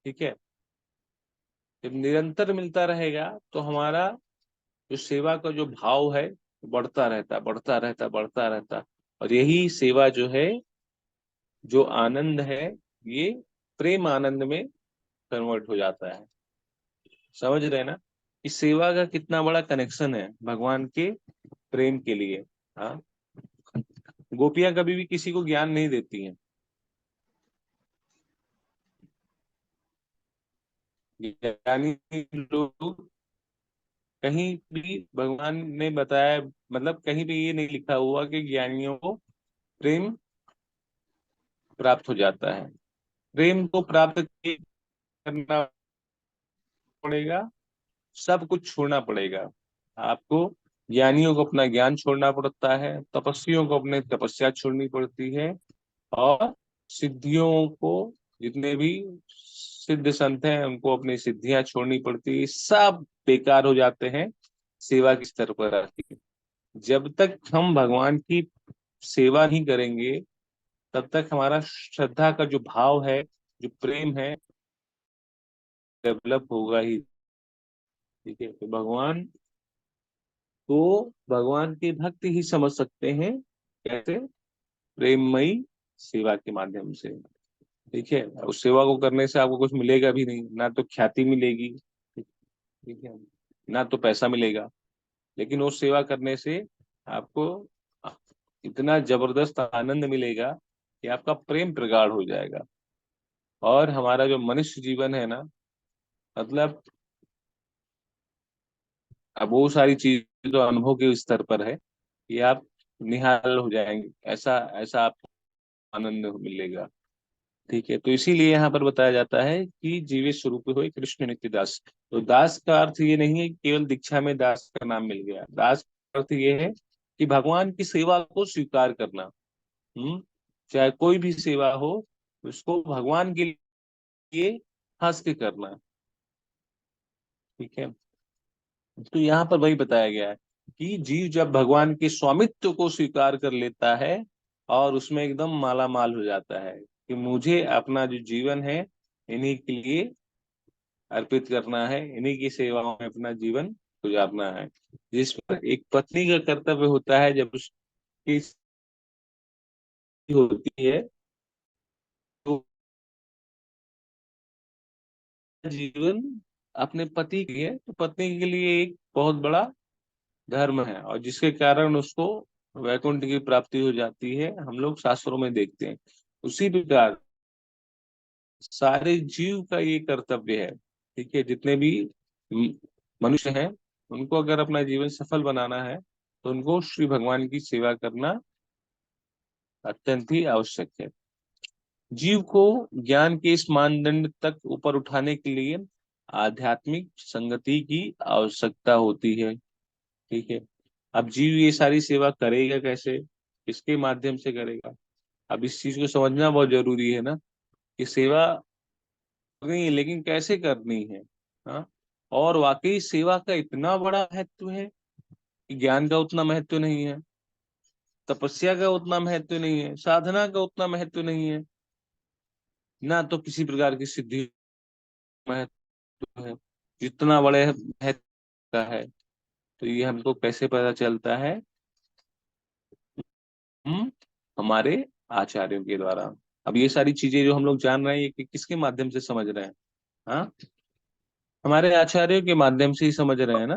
E: ठीक है, जब निरंतर मिलता रहेगा तो हमारा जो सेवा का जो भाव है बढ़ता रहता बढ़ता रहता बढ़ता रहता, और यही सेवा जो है, जो आनंद है, ये प्रेम आनंद में कन्वर्ट हो जाता है। समझ रहे हैं ना, इस सेवा का कितना बड़ा कनेक्शन है भगवान के प्रेम के लिए। हाँ, गोपियां कभी भी किसी को ज्ञान नहीं देती हैं। ज्ञानी लोग कहीं भी, भगवान ने बताया, मतलब कहीं भी ये नहीं लिखा हुआ कि ज्ञानियों को प्रेम प्राप्त हो जाता है। प्रेम को प्राप्त करना पड़ेगा, सब कुछ छोड़ना पड़ेगा आपको। ज्ञानियों को अपना ज्ञान छोड़ना पड़ता है, तपस्वियों को अपने तपस्या छोड़नी पड़ती है, और सिद्धियों को, जितने भी सिद्ध संत हैं उनको अपनी सिद्धियां छोड़नी पड़ती है। सब बेकार हो जाते हैं सेवा के स्तर पर आके। जब तक हम भगवान की सेवा नहीं करेंगे, तब तक हमारा श्रद्धा का जो भाव है, जो प्रेम है, डेवलप होगा ही। ठीक है, तो भगवान के भक्त ही समझ सकते हैं, कैसे? प्रेममयी सेवा के माध्यम से। ठीक है, उस सेवा को करने से आपको कुछ मिलेगा भी नहीं, ना तो ख्याति मिलेगी, ठीक है, ना तो पैसा मिलेगा, लेकिन उस सेवा करने से आपको इतना जबरदस्त आनंद मिलेगा कि आपका प्रेम प्रगाढ़ हो जाएगा। और हमारा जो मनुष्य जीवन है ना, मतलब अब वो सारी चीज तो अनुभव के स्तर पर है कि आप निहाल हो जाएंगे, ऐसा ऐसा आपको आनंद मिलेगा। ठीक है, तो इसीलिए यहाँ पर बताया जाता है कि जीवे स्वरूप होए कृष्ण नित्य दास। तो दास का अर्थ ये नहीं है कि केवल दीक्षा में दास का नाम मिल गया। दास का अर्थ ये है कि भगवान की सेवा को स्वीकार करना। चाहे कोई भी सेवा हो, उसको भगवान के लिए हंस के करना। ठीक है, तो यहाँ पर वही बताया गया है कि जीव जब भगवान के स्वामित्व को स्वीकार कर लेता है, और उसमें एकदम माला माल हो जाता है कि मुझे अपना जो जीवन है इन्हीं के लिए अर्पित करना है, इन्हीं की सेवाओं में अपना जीवन गुजारना है। जिस पर एक पत्नी का कर्तव्य होता है, जब उसकी होती है तो जीवन अपने पति के लिए, तो पत्नी के लिए एक बहुत बड़ा धर्म है, और जिसके कारण उसको वैकुंठ की प्राप्ति हो जाती है, हम लोग शास्त्रों में देखते हैं। उसी प्रकार सारे जीव का ये कर्तव्य है। ठीक है, जितने भी म- मनुष्य हैं, उनको अगर अपना जीवन सफल बनाना है, तो उनको श्री भगवान की सेवा करना अत्यंत ही आवश्यक है। जीव को ज्ञान के इस मानदंड तक ऊपर उठाने के लिए आध्यात्मिक संगति की आवश्यकता होती है। ठीक है, अब जीव ये सारी सेवा करेगा कैसे, किसके माध्यम से करेगा? अब इस चीज को समझना बहुत जरूरी है ना, कि सेवा करनी है लेकिन कैसे करनी है। हाँ, और वाकई सेवा का इतना बड़ा महत्व है कि ज्ञान का उतना महत्व नहीं है, तपस्या का उतना महत्व नहीं है, साधना का उतना महत्व नहीं है, ना तो किसी प्रकार की सिद्धि महत्व है जितना बड़े महत्व का है। तो ये हमको कैसे पता चलता है? हम हमारे आचार्यों के द्वारा। अब ये सारी चीजें जो हम लोग जान रहे हैं ये किसके माध्यम से समझ रहे हैं? हाँ, हमारे आचार्यों के माध्यम से ही समझ रहे हैं ना,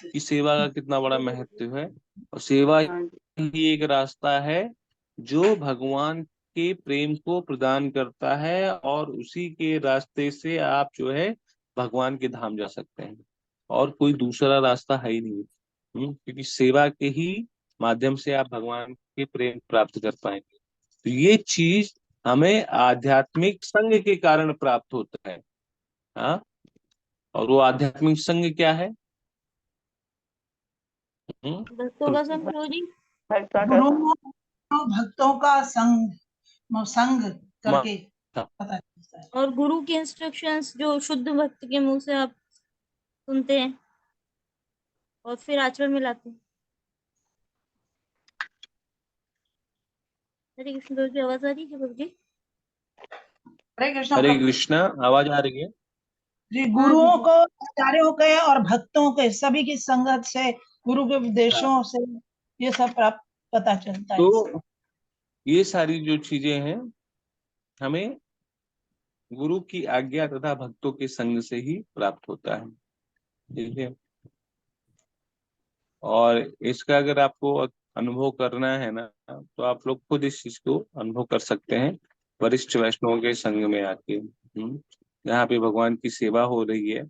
E: कि सेवा का कितना बड़ा महत्व है। और सेवा
C: हाँ जी।
E: ही एक रास्ता है जो भगवान के प्रेम को प्रदान करता है, और उसी के रास्ते से आप जो है भगवान के धाम जा सकते हैं, और कोई दूसरा रास्ता है ही नहीं। क्योंकि सेवा के ही माध्यम से आप भगवान के प्रेम प्राप्त कर पाएंगे। तो ये चीज हमें आध्यात्मिक संग के कारण प्राप्त होता है। हाँ, और वो आध्यात्मिक संग क्या है?
I: भक्तों का संग गुरु जी।
C: भक्तों का
B: गुरुओं और भक्तों का संग करके
E: हाँ।
B: पता चलता है।
I: और गुरु के इंस्ट्रक्शंस जो शुद्ध भक्त के मुंह से आप सुनते हैं और फिर आचरण में लाते हैं। हरे कृष्ण गुरु जी, आवाज आ रही है गुरु जी?
B: हरे कृष्ण
E: हरे
B: प्रभु
E: कृष्णा, आवाज आ रही है?
B: जी।
I: हाँ
B: गुरुओं
I: जी।
B: को, आचार्यों के और भक्तों के सभी की संगत से, गुरु के उपदेशों से ये सब प्राप्त पता चलता है।
E: तो ये सारी जो चीजें हैं हमें गुरु की आज्ञा तथा भक्तों के संग से ही प्राप्त होता है। ठीक है, और इसका अगर आपको अनुभव करना है ना, तो आप लोग खुद इस चीज को अनुभव कर सकते हैं वरिष्ठ वैष्णवों के संग में आके। जहाँ पे भगवान की सेवा हो रही है,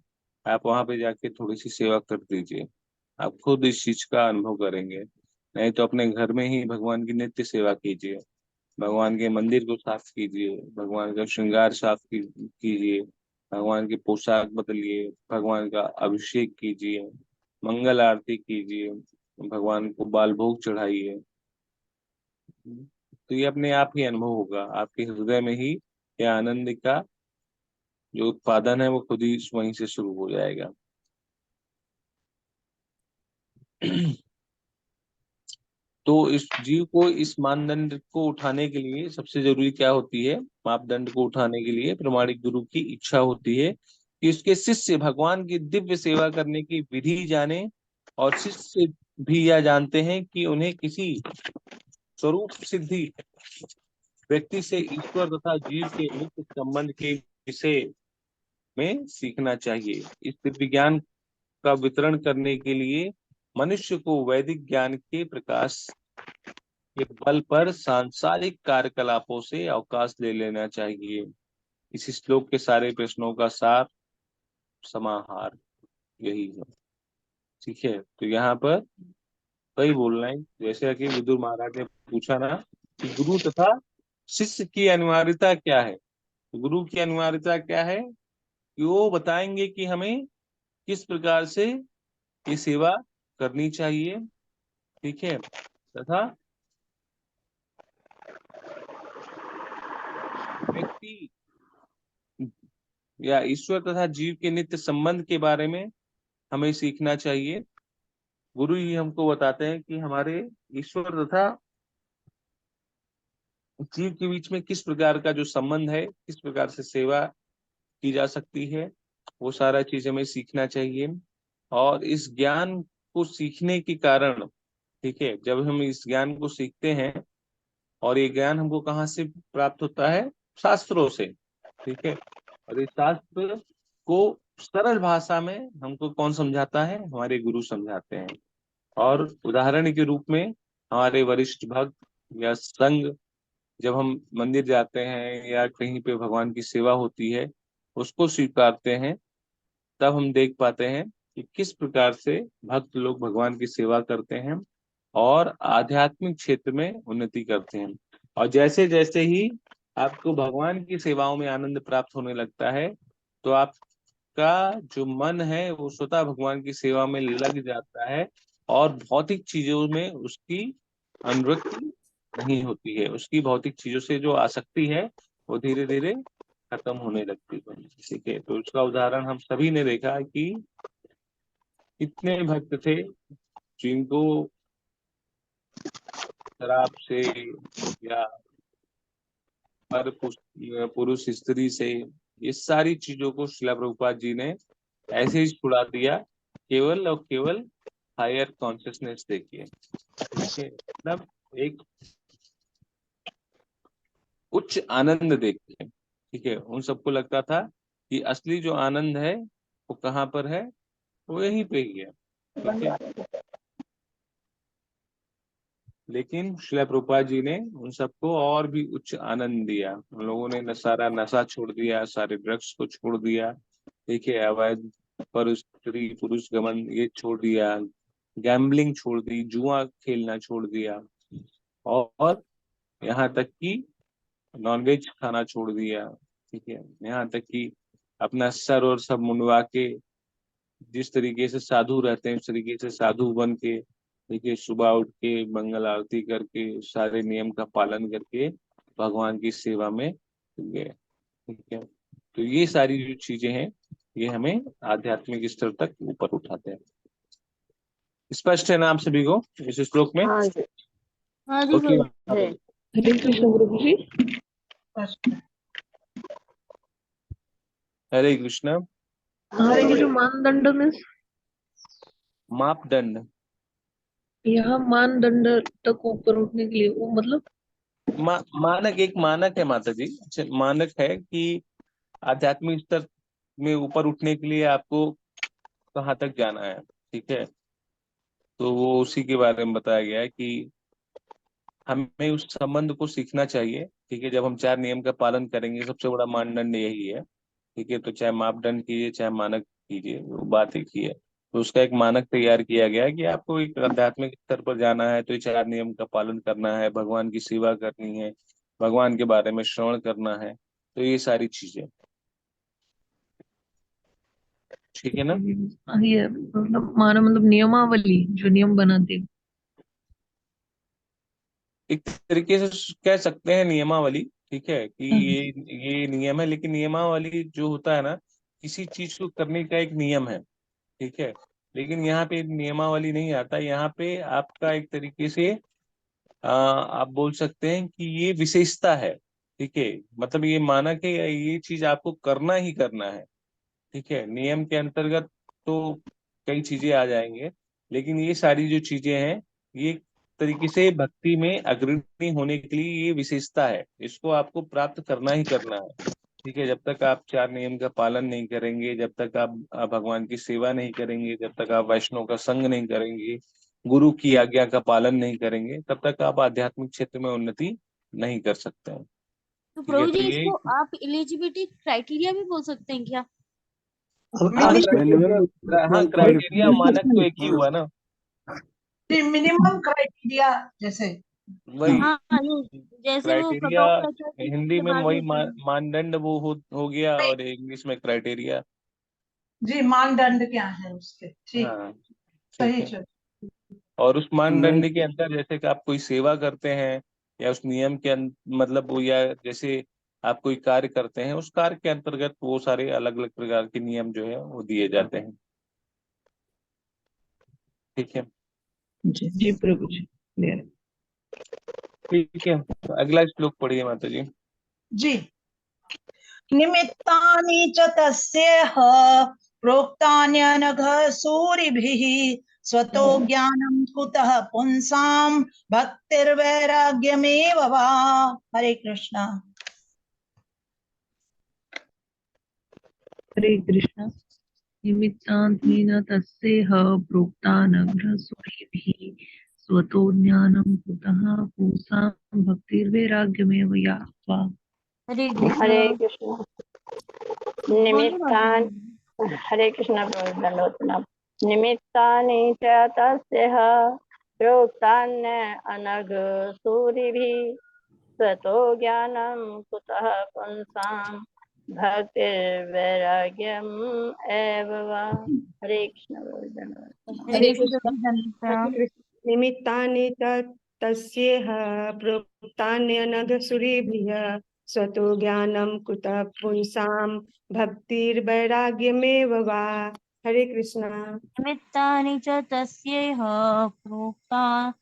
E: आप वहां पे जाके थोड़ी सी सेवा कर दीजिए, आप खुद इस चीज का अनुभव करेंगे। नहीं तो अपने घर में ही भगवान की नित्य सेवा कीजिए, भगवान के मंदिर को साफ कीजिए, भगवान का श्रृंगार साफ कीजिए, भगवान की पोशाक बदलिए, भगवान का अभिषेक कीजिए, मंगल आरती कीजिए, भगवान को बाल भोग चढ़ाइए। तो ये अपने आप ही अनुभव होगा, आपके हृदय में ही ये आनंद का जो उत्पादन है वो खुद ही वहीं से शुरू हो जाएगा। तो इस जीव को इस मानदंड को उठाने के लिए सबसे जरूरी क्या होती है? मापदंड को उठाने के लिए प्रमाणिक गुरु की इच्छा होती है कि उसके शिष्य भगवान की दिव्य सेवा करने की विधि जाने, और शिष्य भी यह जानते हैं कि उन्हें किसी स्वरूप सिद्धि व्यक्ति से ईश्वर तथा जीव के नित्य संबंध के विषय में सीखना चाहिए। इस दिव्य ज्ञान का वितरण करने के लिए मनुष्य को वैदिक ज्ञान के प्रकाश के बल पर सांसारिक कार्यकलापों से अवकाश ले लेना चाहिए। इस श्लोक के सारे प्रश्नों का सार समाहार यही है। ठीक है, तो यहाँ पर कई बोलना है, जैसे कि विदुर महाराज ने पूछा ना कि गुरु तथा शिष्य की अनिवार्यता क्या है। तो गुरु की अनिवार्यता क्या है कि वो बताएंगे कि हमें किस प्रकार से ये सेवा करनी चाहिए। ठीक है, तथा व्यक्ति या ईश्वर तथा जीव के नित्य संबंध के बारे में हमें सीखना चाहिए। गुरु ही हमको बताते हैं कि हमारे ईश्वर तथा जीव के बीच में किस प्रकार का जो संबंध है, किस प्रकार से सेवा की जा सकती है, वो सारा चीज हमें सीखना चाहिए। और इस ज्ञान को सीखने के कारण, ठीक है, जब हम इस ज्ञान को सीखते हैं, और ये ज्ञान हमको कहाँ से प्राप्त होता है? शास्त्रों से। ठीक है, और इस शास्त्र को सरल भाषा में हमको कौन समझाता है? हमारे गुरु समझाते हैं। और उदाहरण के रूप में हमारे वरिष्ठ भक्त या संघ, जब हम मंदिर जाते हैं या कहीं पे भगवान की सेवा होती है, उसको स्वीकारते हैं, तब हम देख पाते हैं कि किस प्रकार से भक्त लोग भगवान की सेवा करते हैं और आध्यात्मिक क्षेत्र में उन्नति करते हैं। और जैसे जैसे ही आपको भगवान की सेवाओं में आनंद प्राप्त होने लगता है, तो आपका उसका जो मन है वो स्वतः भगवान की सेवा में लग जाता है और भौतिक चीजों में उसकी अनुरक्ति नहीं होती है। उसकी भौतिक चीजों से जो आसक्ति है वो धीरे धीरे खत्म होने लगती है। ठीक है, तो उसका उदाहरण हम सभी ने देखा कि कितने भक्त थे जिनको शराब से या पर पुरुष स्त्री से, ये सारी चीजों को श्रील प्रभुपाद जी ने ऐसे ही छुड़ा दिया, केवल और केवल हायर कॉन्शियसनेस देखिए। ठीक है, मतलब एक उच्च आनंद देखिए। ठीक है, उन सबको लगता था कि असली जो आनंद है वो कहाँ पर है, वो यहीं पे ही है। ठीक है, लेकिन श्रील प्रभुपाद जी ने उन सबको और भी उच्च आनंद दिया। उन लोगों ने सारा नशा छोड़ दिया, सारे ड्रग्स को छोड़ दिया। देखिए, अवैध पर स्त्री पुरुष गमन ये छोड़ दिया, गैम्बलिंग छोड़ दी, जुआ खेलना छोड़ दिया, और यहाँ तक कि नॉनवेज खाना छोड़ दिया। ठीक है, यहाँ तक कि अपना सर और सब मुंडवा के जिस तरीके से साधु रहते हैं उस तरीके से साधु बन के, देखिए, सुबह उठ के मंगल आरती करके सारे नियम का पालन करके भगवान की सेवा में गए। ठीक है, तो ये सारी जो चीजें हैं ये हमें आध्यात्मिक स्तर तक ऊपर उठाते हैं। स्पष्ट है ना आप सभी को इस श्लोक में?
C: हाँ जी।
I: हाँ जी
E: ओके,
I: गुरु।
G: हरे कृष्ण गुरु जी।
E: हरे कृष्ण।
G: हाँ, तो जो मानदंड में
E: मापदंड,
G: यहाँ मानदंड तक ऊपर उठने के लिए वो मतलब
E: मानक, एक मानक है माता जी। अच्छा, मानक है कि आध्यात्मिक स्तर में ऊपर उठने के लिए आपको कहाँ तक जाना है। ठीक है, तो वो उसी के बारे में बताया गया है कि हमें उस संबंध को सीखना चाहिए। ठीक है, जब हम 4 नियम का पालन करेंगे, सबसे बड़ा मानदंड यही है। ठीक है, तो चाहे मापदंड कीजिए चाहे मानक कीजिए, वो बात एक ही है। तो उसका एक मानक तैयार किया गया है कि आपको एक आध्यात्मिक स्तर पर जाना है तो ये 4 नियम का पालन करना है, भगवान की सेवा करनी है, भगवान के बारे में श्रवण करना है, तो ये सारी चीजें। ठीक है ना?
G: ये मतलब माना मतलब नियमावली जो नियम बनाते हैं।
E: एक तरीके से कह सकते हैं नियमावली। ठीक है, कि ये नियम है, लेकिन नियमावली जो होता है ना, किसी चीज को करने का एक नियम है। ठीक है, लेकिन यहाँ पे नियमावली नहीं आता, यहाँ पे आपका एक तरीके से आप बोल सकते हैं कि ये विशेषता है। ठीक है, मतलब ये माना कि ये चीज आपको करना ही करना है। ठीक है, नियम के अंतर्गत तो कई चीजें आ जाएंगे, लेकिन ये सारी जो चीजें हैं ये एक तरीके से भक्ति में अग्रणी होने के लिए ये विशेषता है, इसको आपको प्राप्त करना ही करना है। ठीक है, जब तक आप 4 नियम का पालन नहीं करेंगे, जब तक आप भगवान की सेवा नहीं करेंगे, जब तक आप वैष्णव का संग नहीं करेंगे, गुरु की आज्ञा का पालन नहीं करेंगे, तब तक आप आध्यात्मिक क्षेत्र में उन्नति नहीं कर सकते हैं।
I: तो
E: ठीक है,
I: प्रभु
E: तो
I: जी
E: ये
I: इसको आप एलिजिबिलिटी क्राइटेरिया भी बोल सकते हैं क्या?
E: हाँ, क्राइटेरिया मानक तो एक ही हुआ ना।
B: मिनिमम क्राइटेरिया जैसे।
E: वही
I: हाँ ये जैसे वो
E: क्राइटेरिया,
I: कट ऑफ रहता है तो
E: हिंदी
I: उसके
E: में
I: बाद
E: वही
I: होता है।
E: मानदंड वो हो गया, और इंग्लिश में क्राइटेरिया।
B: जी, मानदंड क्या है उसके? ठीक,
E: हाँ, ठीक
B: सही
E: है।
B: चल।
E: और उस मानदंड के अंदर जैसे कि आप कोई सेवा करते हैं या उस नियम के मतलब वो, या जैसे आप कोई कार्य करते हैं, उस कार्य के अंतर्गत वो सारे अलग अलग प्रकार के नियम जो है वो दिए जाते हैं। ठीक है,
G: जी प्रभु जी। clear है।
E: ठीक है, तो अगला श्लोक पढ़िए माता जी।
B: जी, निमित्तानि च तस्येह प्रोक्तान्यनघ सूरिभिः स्वतो ज्ञानं कुतः पुंसां भक्तिर्वैराग्यमेव वा। हरे कृष्णा।
G: हरे कृष्ण। निमित्तान्तेन तस्येह प्रोक्तानग्रसूरिभिः स्वतो ज्ञानं कुतः पूसां भक्तिर्वैराग्यमेव या वा।
I: हरे
C: हरे
I: कृष्णा।
C: कृष्ण। निमित्तान हरे कृष्ण प्रभु दंडवत प्रणाम। निमित्तानि च तस्यः प्रोक्तान्य अनघ सूरिभिः स्वतो ज्ञानं कुतः पुंसां भक्तिर्वैराग्यम् एव वा। हरे कृष्ण धन्यवाद।
I: हरे कृष्ण।
L: निमित्तानि च तस्येह प्रोक्तान्यनघसुरीभिः स्वतो ज्ञानं कुतः पुंसां भक्तिर्वैराग्यमेव वा। हरे कृष्ण।
I: निमित्तानि च तस्यैह प्रोक्तानि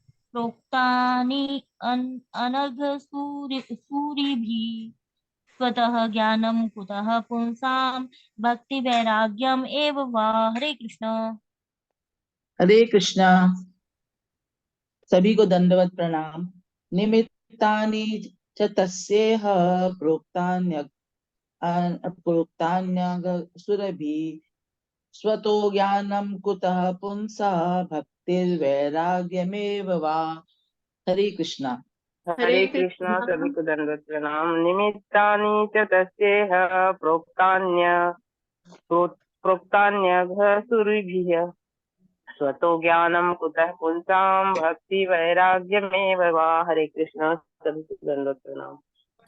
I: अनघसूरिभिः स्वतः ज्ञानं कुतः पुंसां भक्तिवैराग्यम एव वा। हरे कृष्ण।
M: हरे कृष्णा। सभी को दंडवत प्रणाम। निमित्तानि च तस्येह प्रोक्तान्यघसुरभिः स्वतो ज्ञानं कुतः पुंसा भक्तिर्वैराग्यमेव वा। हरे कृष्णा।
C: हरे कृष्णा। सभी को दंडवत प्रणाम। निमित्तानि च तस्येह प्रोक्तान्यघसुरिभिः स्वतो ज्ञानं कुतः पुंसां भक्ति वैराग्यमेव वा। हरे कृष्ण। सभी को दंडवत प्रणाम।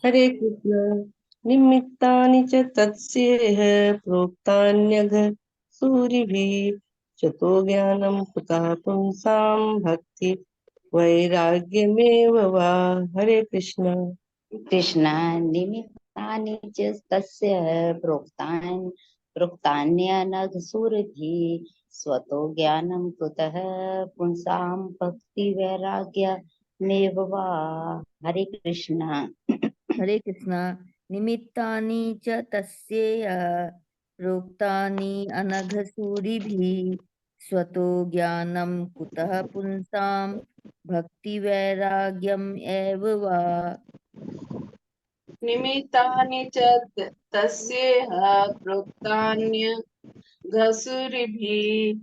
L: हरे कृष्ण। निमित्तानि च तत्स्येह प्रोक्तान्यघसूरिभिः स्वतो ज्ञानं कुतः पुंसां भक्ति वैराग्यमेव वा। हरे कृष्ण।
D: कृष्ण निमित्तानि च तस्य प्रोक्तान्यनघसुरभिः स्वतो ज्ञानं कुतः पुंसां भक्तिवैराग्यमेव वा। हरे कृष्ण।
I: हरे कृष्ण। निमित्तानि च तस्येह प्रोक्तानि अनघसूरिभिः स्वतो ज्ञानं कुतः पुंसां भक्तिवैराग्यम एव वा।
J: निमित्तानि च तस्येह प्रोक्तान्यघसुरिभिः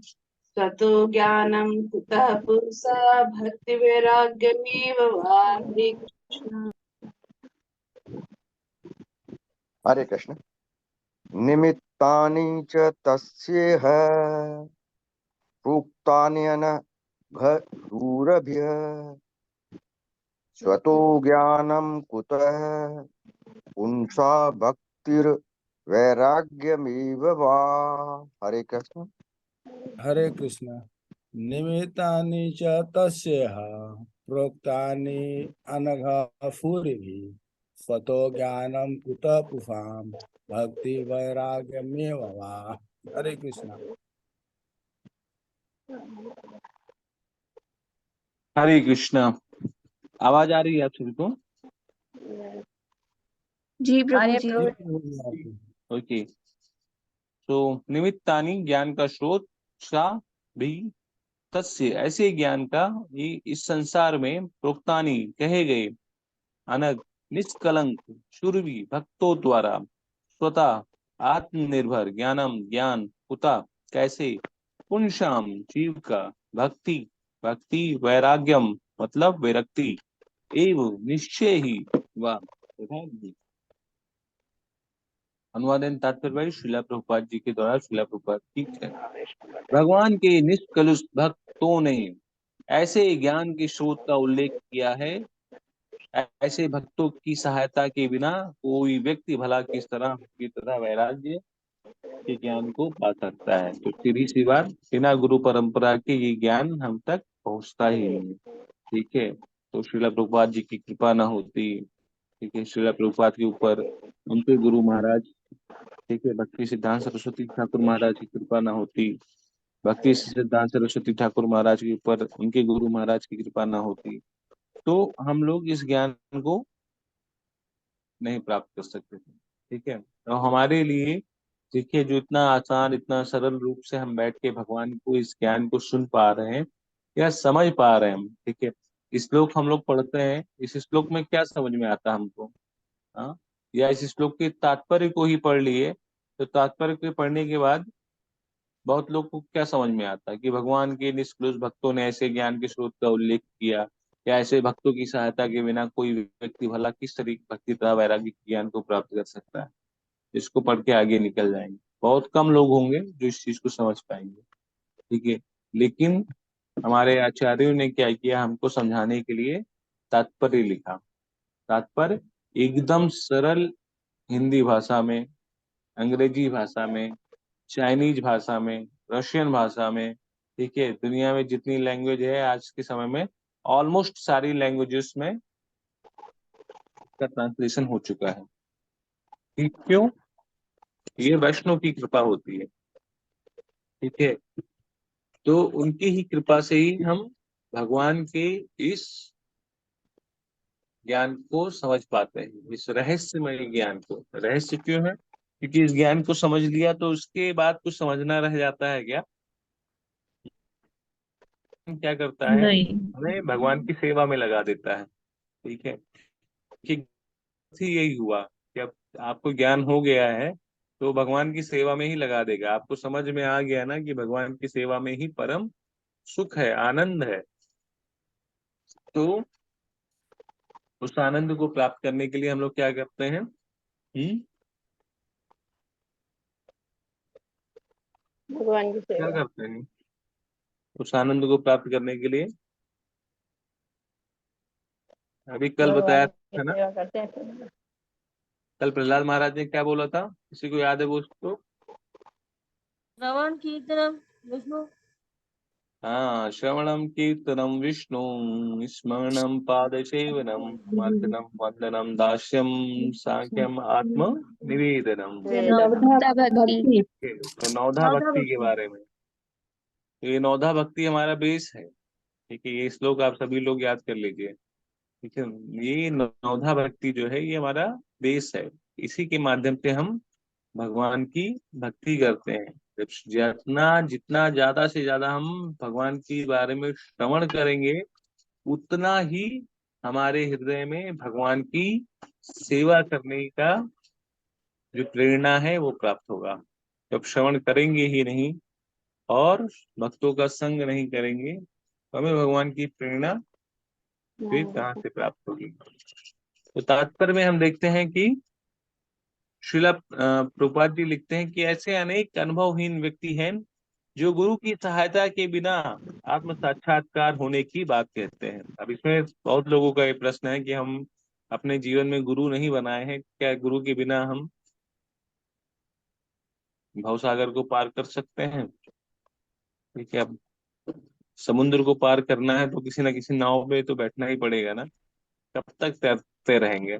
J: स्वतो ज्ञानं कुतः पुंसा भक्तिवैराग्यमेव वा। हरे कृष्ण।
A: हरे कृष्ण। निमित्तानि च तस्येह प्रोक्तान्यनघसुरभिः स्वतो ज्ञानं कुतः पुंसा भक्तिर्वैराग्यमेव वा। हरे कृष्ण।
K: हरे कृष्ण। निमित्तानि च तस्येह प्रोक्तानि अनघसुरिभिः स्वतो ज्ञानं कुतः पुंसां भक्ति वैराग्यमेव वा। हरे कृष्ण।
E: हरे कृष्णा। आवाज आ रही है आप सभी को?
G: जी प्रभु जी।
E: ओके। तो निमित्तानि ज्ञान का स्रोत, सा भी तस्य ऐसे ज्ञान का, ये इस संसार में प्रोक्तानि कहे गए, अनग निष्कलंक शूरवी भक्तों द्वारा, स्वतः आत्मनिर्भर ज्ञानम ज्ञान, कुता कैसे, पुंसाम जीव का, भक्ति भक्ति, वैराग्यम मतलब विरक्ति, एवं निश्चय ही व अनुवादन तात्पर्य श्रीला प्रभुपाद जी के द्वारा श्रीला प्रभुपाद ठीक है। भगवान के निष्कलुष भक्तों ने ऐसे ज्ञान के स्रोत का उल्लेख किया है। ऐसे भक्तों की सहायता के बिना कोई व्यक्ति भला किस तरह की तरह वैराग्य के ज्ञान को पा सकता है। तो सीधी सी बात, बिना गुरु परंपरा के ये ज्ञान हम तक पहुंचता ही नहीं। ठीक है। तो श्रीला प्रभुपाद जी की कृपा ना होती, ठीक है, श्रीला प्रभुपाद के ऊपर उनके गुरु महाराज, ठीक है, भक्ति सिद्धांत सरस्वती ठाकुर महाराज की कृपा ना होती, भक्ति सिद्धांत सरस्वती ठाकुर महाराज के ऊपर उनके गुरु महाराज की कृपा ना होती, तो हम लोग इस ज्ञान को नहीं प्राप्त कर सकते थे। ठीक है। तो हमारे लिए देखिए, जो इतना आसान इतना सरल रूप से हम बैठ के भगवान को इस ज्ञान को सुन पा रहे हैं या समझ पा रहे हैं हम, ठीक है। श्लोक हम लोग पढ़ते हैं, इस श्लोक में क्या समझ में आता हमको, हाँ, या इस श्लोक के तात्पर्य को ही पढ़ लिए, तो तात्पर्य को पढ़ने के बाद बहुत लोग को क्या समझ में आता है कि भगवान के निष्कलुष भक्तों ने ऐसे ज्ञान के स्रोत का उल्लेख किया, या ऐसे भक्तों की सहायता के बिना कोई व्यक्ति भला किस तरीके भक्ति तथा वैराग्य ज्ञान को प्राप्त कर सकता है। इसको पढ़ के आगे निकल जाएंगे। बहुत कम लोग होंगे जो इस चीज को समझ पाएंगे। ठीक है। लेकिन हमारे आचार्यों ने क्या किया, हमको समझाने के लिए तात्पर्य लिखा। तात्पर्य एकदम सरल हिंदी भाषा में अंग्रेजी भाषा में, चाइनीज भाषा में, रशियन भाषा में, ठीक है। दुनिया में जितनी लैंग्वेज है आज के समय में, ऑलमोस्ट सारी लैंग्वेजेस में इसका ट्रांसलेशन हो चुका है। ठीक, क्यों? ये वैष्णव की कृपा होती है, ठीक है। तो उनकी ही कृपा से ही हम भगवान के इस ज्ञान को समझ पाते हैं, इस रहस्यमय ज्ञान को। रहस्य क्यों है? क्योंकि इस ज्ञान को समझ लिया तो उसके बाद कुछ समझना रह जाता है क्या? क्या करता है?
G: नहीं।
E: हमें भगवान की सेवा में लगा देता है, ठीक है। कि यही हुआ कि अब आपको ज्ञान हो गया है तो भगवान की सेवा में ही लगा देगा। आपको समझ में आ गया ना कि भगवान की सेवा में ही परम सुख है, आनंद है। तो उस आनंद को प्राप्त करने के लिए हम लोग क्या करते हैं?
C: भगवान की
E: क्या
C: सेवा।
E: करते हैं उस आनंद को प्राप्त करने के लिए? अभी कल बताया
C: भगवान की
E: था ना,
C: सेवा करते हैं सब।
E: कल प्रहलाद महाराज ने क्या बोला था? किसी को याद है वो उसको?
I: श्रवण कीर्तनम विष्णु।
E: हाँ, श्रवणम कीर्तनम विष्णु स्मरणम पादसेवनम मर्दनम वंदनम दास्यम सांख्यम आत्म निवेदनम।
C: वेदना।
F: नवधा भक्ति।
E: तो नवधा
I: नवधा
E: भक्ति के
I: भक्ति।
E: बारे में, तो ये नवधा भक्ति हमारा बेस है, ठीक है। ये श्लोक आप सभी लोग याद कर लीजिए, ठीक है। ये नवधा भक्ति जो है ये हमारा बेस है। इसी के माध्यम से हम भगवान की भक्ति करते हैं। जब जितना जितना ज्यादा से ज्यादा हम भगवान के बारे में श्रवण करेंगे, उतना ही हमारे हृदय में भगवान की सेवा करने का जो प्रेरणा है वो प्राप्त होगा। जब श्रवण करेंगे ही नहीं और भक्तों का संग नहीं करेंगे तो हमें भगवान की प्रेरणा फिर कहाँ से प्राप्त होगी? तो तात्पर्य में हम देखते हैं कि श्रीला प्रभुपाद जी लिखते हैं कि ऐसे अनेक अनुभवहीन व्यक्ति हैं जो गुरु की सहायता के बिना आत्म साक्षात्कार होने की बात कहते हैं। अब इसमें बहुत लोगों का ये प्रश्न है कि हम अपने जीवन में गुरु नहीं बनाए हैं, क्या गुरु के बिना हम भवसागर को पार कर सकते हैं? ठीक है, अब समुद्र को पार करना है तो किसी ना किसी नाव पे तो बैठना ही पड़ेगा ना, कब तक तैरते रहेंगे?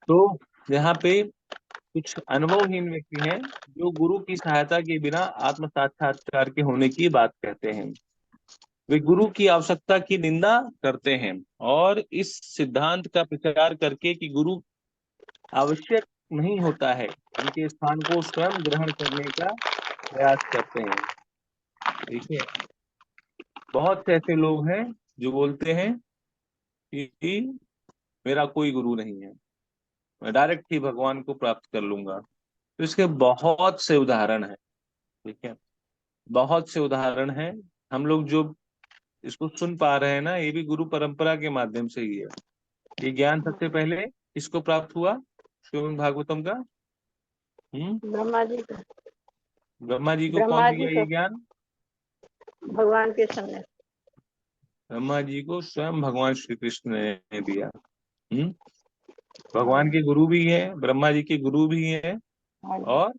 E: तो यहाँ पे कुछ अनुभवहीन व्यक्ति हैं जो गुरु की सहायता के बिना आत्म साक्षात्कार के होने की बात कहते हैं। वे गुरु की आवश्यकता की निंदा करते हैं और इस सिद्धांत का प्रचार करके कि गुरु आवश्यक नहीं होता है, उनके स्थान को स्वयं ग्रहण करने का प्रयास करते हैं, ठीक है। बहुत से ऐसे लोग हैं जो बोलते हैं कि मेरा कोई गुरु नहीं है, मैं डायरेक्ट ही भगवान को प्राप्त कर लूंगा। तो इसके बहुत से उदाहरण हैं, ठीक है, बहुत से उदाहरण हैं। हम लोग जो इसको सुन पा रहे हैं ना, ये भी गुरु परंपरा के माध्यम से ही है। ये ज्ञान सबसे पहले किसको प्राप्त हुआ? श्रीमद् भागवतम का
C: ब्रह्मा जी को।
E: ब्रह्मा जी को कौन
C: ब्रह्मा जी
E: दिया
C: को
E: ये ज्ञान?
C: भगवान के सामने।
E: ब्रह्मा जी को स्वयं भगवान श्री कृष्ण ने दिया। भगवान के गुरु भी है, ब्रह्मा जी के गुरु भी है और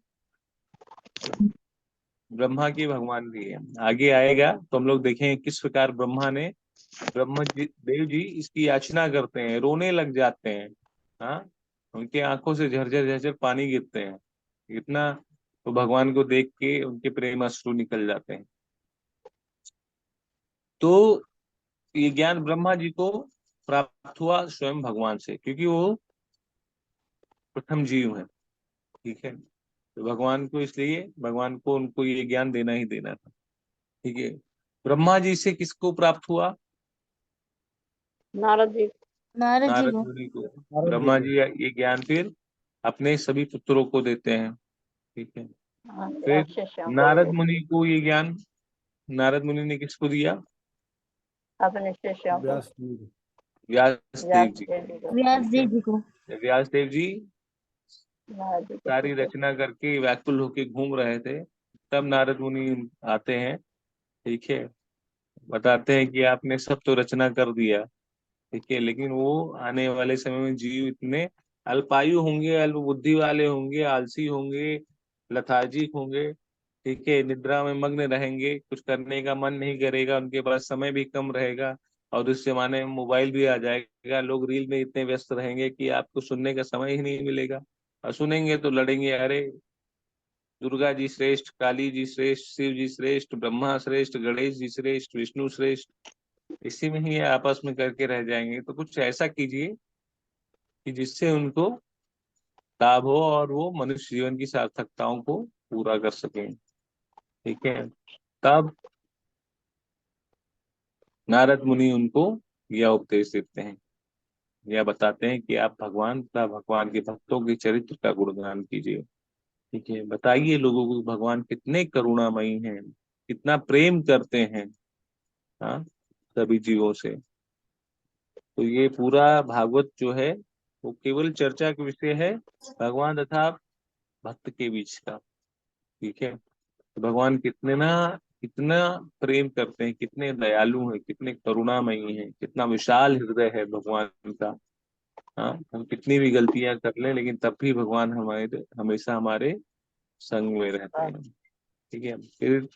E: ब्रह्मा के भगवान भी है। आगे आएगा तो हम लोग देखें किस प्रकार ब्रह्मा ने, ब्रह्मा जी देव जी इसकी याचना करते हैं, रोने लग जाते हैं। हाँ, उनके आंखों से झरझर झरझर पानी गिरते हैं, इतना तो भगवान को देख के उनके प्रेम अश्रु निकल जाते हैं। तो ये ज्ञान ब्रह्मा जी को प्राप्त हुआ स्वयं भगवान से, क्योंकि वो प्रथम जीव है, ठीक है। तो भगवान को, इसलिए भगवान को उनको ये ज्ञान देना ही देना था, ठीक है। ब्रह्मा जी से किसको प्राप्त हुआ?
C: नारद जी।
I: नारद जी
E: नारद
I: को।
E: मुनि को। ब्रह्मा जी ये ज्ञान फिर अपने सभी पुत्रों को देते हैं, ठीक है। फिर
C: शिष्यों को
E: नारद
C: देते।
E: मुनि को ये ज्ञान, नारद मुनि ने किसको दिया?
C: अपने शिष्यों को।
E: व्यास देव जी को।
I: व्यास देव जी को।
E: व्यास देव जी
C: नारद जी के
E: सारी
C: शिष्य।
E: रचना करके व्याकुल होके घूम रहे थे, तब नारद मुनि आते हैं, ठीक है। बताते हैं कि आपने सब तो रचना कर दिया, ठीक है, लेकिन वो आने वाले समय में जीव इतने अल्पायु होंगे, अल्प बुद्धि वाले होंगे, आलसी होंगे, लथार्जिक होंगे, ठीक है, निद्रा में मग्न रहेंगे, कुछ करने का मन नहीं करेगा, उनके पास समय भी कम रहेगा, और उस जमाने में मोबाइल भी आ जाएगा, लोग रील में इतने व्यस्त रहेंगे कि आपको सुनने का समय ही नहीं मिलेगा, और सुनेंगे तो लड़ेंगे, अरे दुर्गा जी श्रेष्ठ, काली जी श्रेष्ठ, शिव जी श्रेष्ठ, ब्रह्मा श्रेष्ठ, गणेश जी श्रेष्ठ, विष्णु श्रेष्ठ, इसी में ही आपस में करके रह जाएंगे। तो कुछ ऐसा कीजिए कि जिससे उनको लाभ हो और वो मनुष्य जीवन की सार्थकताओं को पूरा कर सकें, ठीक है। तब नारद मुनि उनको यह उपदेश देते हैं, या बताते हैं कि आप भगवान का, भगवान के भक्तों के चरित्र का गुणगान कीजिए, ठीक है। बताइए लोगों को भगवान कितने करुणामयी हैं, कितना प्रेम करते हैं, हाँ, सभी जीवों से। तो ये पूरा भागवत जो है वो केवल चर्चा का विषय है भगवान तथा भक्त के बीच का, ठीक है। तो भगवान कितना प्रेम करते हैं, कितने दयालु हैं, कितने करुणामयी हैं, कितना विशाल हृदय है भगवान का। हाँ, हम कितनी भी गलतियां कर लें लेकिन तब भी भगवान हमारे, हमेशा हमारे संग में रहते हैं, ठीक है। फिर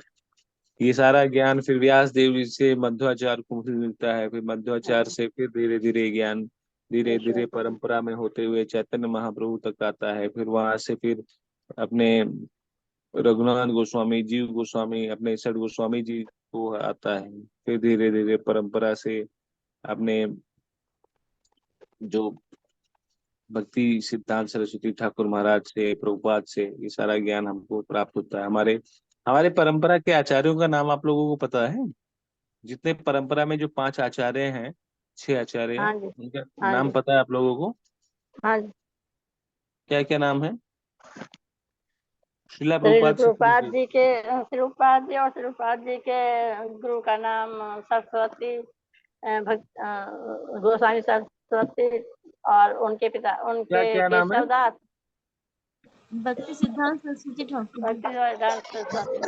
E: ये सारा ज्ञान फिर व्यास देव जी से मध्वाचार्य को भी मिलता है, फिर मध्वाचार्य से फिर धीरे धीरे ज्ञान धीरे धीरे परंपरा में होते हुए चैतन्य महाप्रभु तक आता है, फिर वहां से फिर अपने रघुनाथ गोस्वामी, जीव गोस्वामी, अपने षड गोस्वामी जी को आता है, फिर धीरे धीरे परंपरा से अपने जो भक्ति सिद्धांत सरस्वती ठाकुर महाराज से, प्रभुपाद से ये सारा ज्ञान हमको प्राप्त होता है। हमारे हमारे परंपरा के आचार्यों का नाम आप लोगों को पता है? जितने परंपरा में जो 5 आचार्य हैं, 6 आचार्य हैं,
C: हाँ जी,
E: उनका
C: हाँ
E: नाम
C: जी,
E: पता है आप लोगों को?
C: हाँ जी।
E: क्या क्या नाम है? श्रीला
C: श्री
E: प्रभुपाद से शुरू
C: प्रभुपाद
E: कीजिए।
C: जी के, श्री प्रभुपाद जी और श्री प्रभुपाद जी के गुरु का नाम सरस्वती, गोस्वामी सरस्वती, और उनके पिता
E: क्या
C: उनके
E: क्या नाम है?
C: केशवदास,
I: भक्ति सिद्धांत सरस्वती ठाकुर जी।
C: भक्ति वेदांत सरस्वती,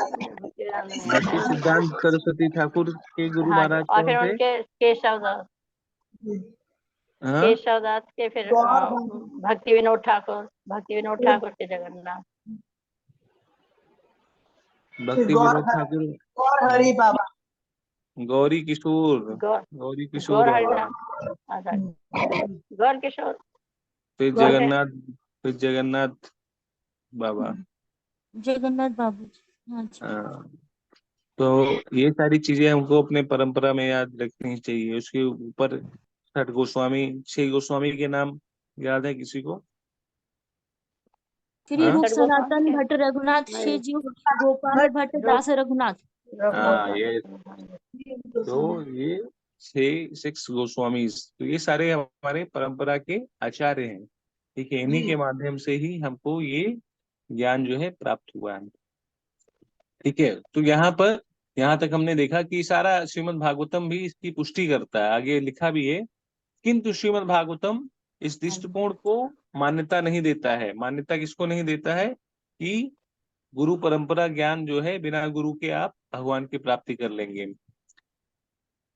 E: भक्ति सिद्धांत सरस्वती ठाकुर के गुरु
C: हाँ जी,
E: महाराज
C: और
E: कौन
C: फिर
E: थे?
C: उनके केशवदास,
E: हाँ,
C: केशवदास के फिर भक्ति विनोद ठाकुर के जगन्नाथ,
E: भक्ति विनोद ठाकुर,
B: हरि बाबा,
E: गौरी किशोर,
C: गौर
E: गौरी किशोर
C: गौर
E: बाबा,
C: हरिदास, अच्छा, गौर किशोर,
E: फिर
C: गौर के,
E: जगन्नाथ, फिर जगन्नाथ बाबा।
I: जगन्नाथ बाबू जी। हाँ जी।
E: हाँ, तो ये सारी चीजें हमको अपने परंपरा में याद रखनी चाहिए। उसके ऊपर 6 गोस्वामी, 6 गोस्वामी के नाम याद है किसी को?
I: श्री
E: हाँ
I: रूप
C: छठ गोस्वामी
I: सनातन
C: के,
I: भट्ट रघुनाथ, श्री
C: नहीं,
I: जीव गोपाल भट्ट दास रघुनाथ।
E: हाँ, ये तो ये 6 गोस्वामी, तो ये सारे हमारे परंपरा के आचार्य हैं, ठीक है। इन्हीं के माध्यम से ही हमको ये ज्ञान जो है प्राप्त हुआ है, ठीक है। तो यहाँ तक हमने देखा कि सारा श्रीमद् भागवतम भी इसकी पुष्टि करता है। आगे लिखा भी है, किंतु श्रीमद् भागवतम इस दृष्टिकोण को मान्यता नहीं देता है। मान्यता किसको नहीं देता है? कि गुरु परंपरा ज्ञान जो है बिना गुरु के आप भगवान की प्राप्ति कर लेंगे।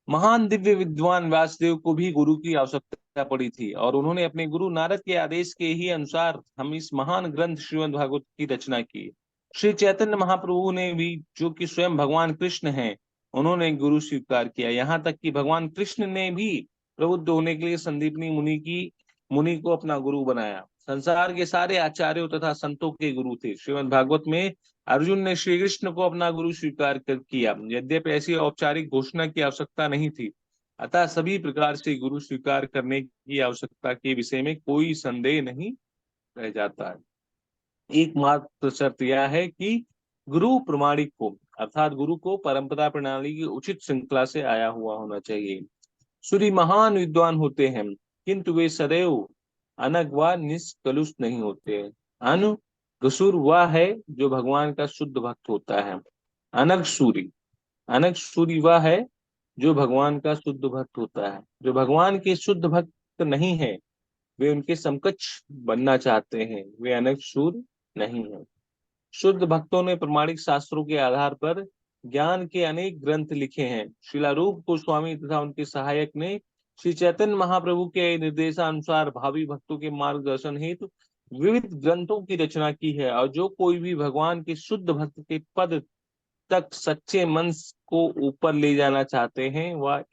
E: महान दिव्य विद्वान व्यासदेव को भी गुरु की आवश्यकता पड़ी थी, और उन्होंने अपने गुरु नारद के आदेश के ही अनुसार हम इस महान ग्रंथ श्रीमद् भागवत की रचना की। श्री चैतन्य महाप्रभु ने भी, जो कि स्वयं भगवान कृष्ण हैं, उन्होंने गुरु स्वीकार किया। यहाँ तक कि भगवान कृष्ण ने भी प्रबुद्ध होने के लिए संदीपनी मुनि को अपना गुरु बनाया। संसार के सारे आचार्यों तथा संतों के गुरु थे। श्रीमद् भागवत में अर्जुन ने श्री कृष्ण को अपना गुरु स्वीकार किया, यद्यपि ऐसी औपचारिक घोषणा की आवश्यकता नहीं थी। अतः सभी प्रकार से गुरु स्वीकार करने की आवश्यकता के विषय में कोई संदेह नहीं रह जाता है। एकमात्र शर्त यह है कि गुरु प्रमाणिक को, अर्थात गुरु को परंपरा प्रणाली की उचित श्रृंखला से आया हुआ होना चाहिए। सूर्य महान विद्वान होते हैं, किंतु वे सदैव अनग व निष्कलुष नहीं होते। अनगसूर वह है जो भगवान का शुद्ध भक्त होता है। अनग सूरी वह है जो भगवान का शुद्ध भक्त होता है। जो भगवान के शुद्ध भक्त नहीं है, वे उनके समकक्ष बनना चाहते हैं, वे अनग सूर नहीं है। शुद्ध भक्तों ने प्रमाणिक शास्त्रों के आधार पर ज्ञान के अनेक ग्रंथ लिखे हैं। श्रीला रूप गोस्वामी तथा उनके सहायक ने श्री चैतन्य महाप्रभु के निर्देशानुसार भावी भक्तों के मार्गदर्शन हेतु विविध ग्रंथों की रचना की है, और जो कोई भी भगवान के शुद्ध भक्त के पद तक सच्चे मन को ऊपर ले जाना चाहते हैं, वह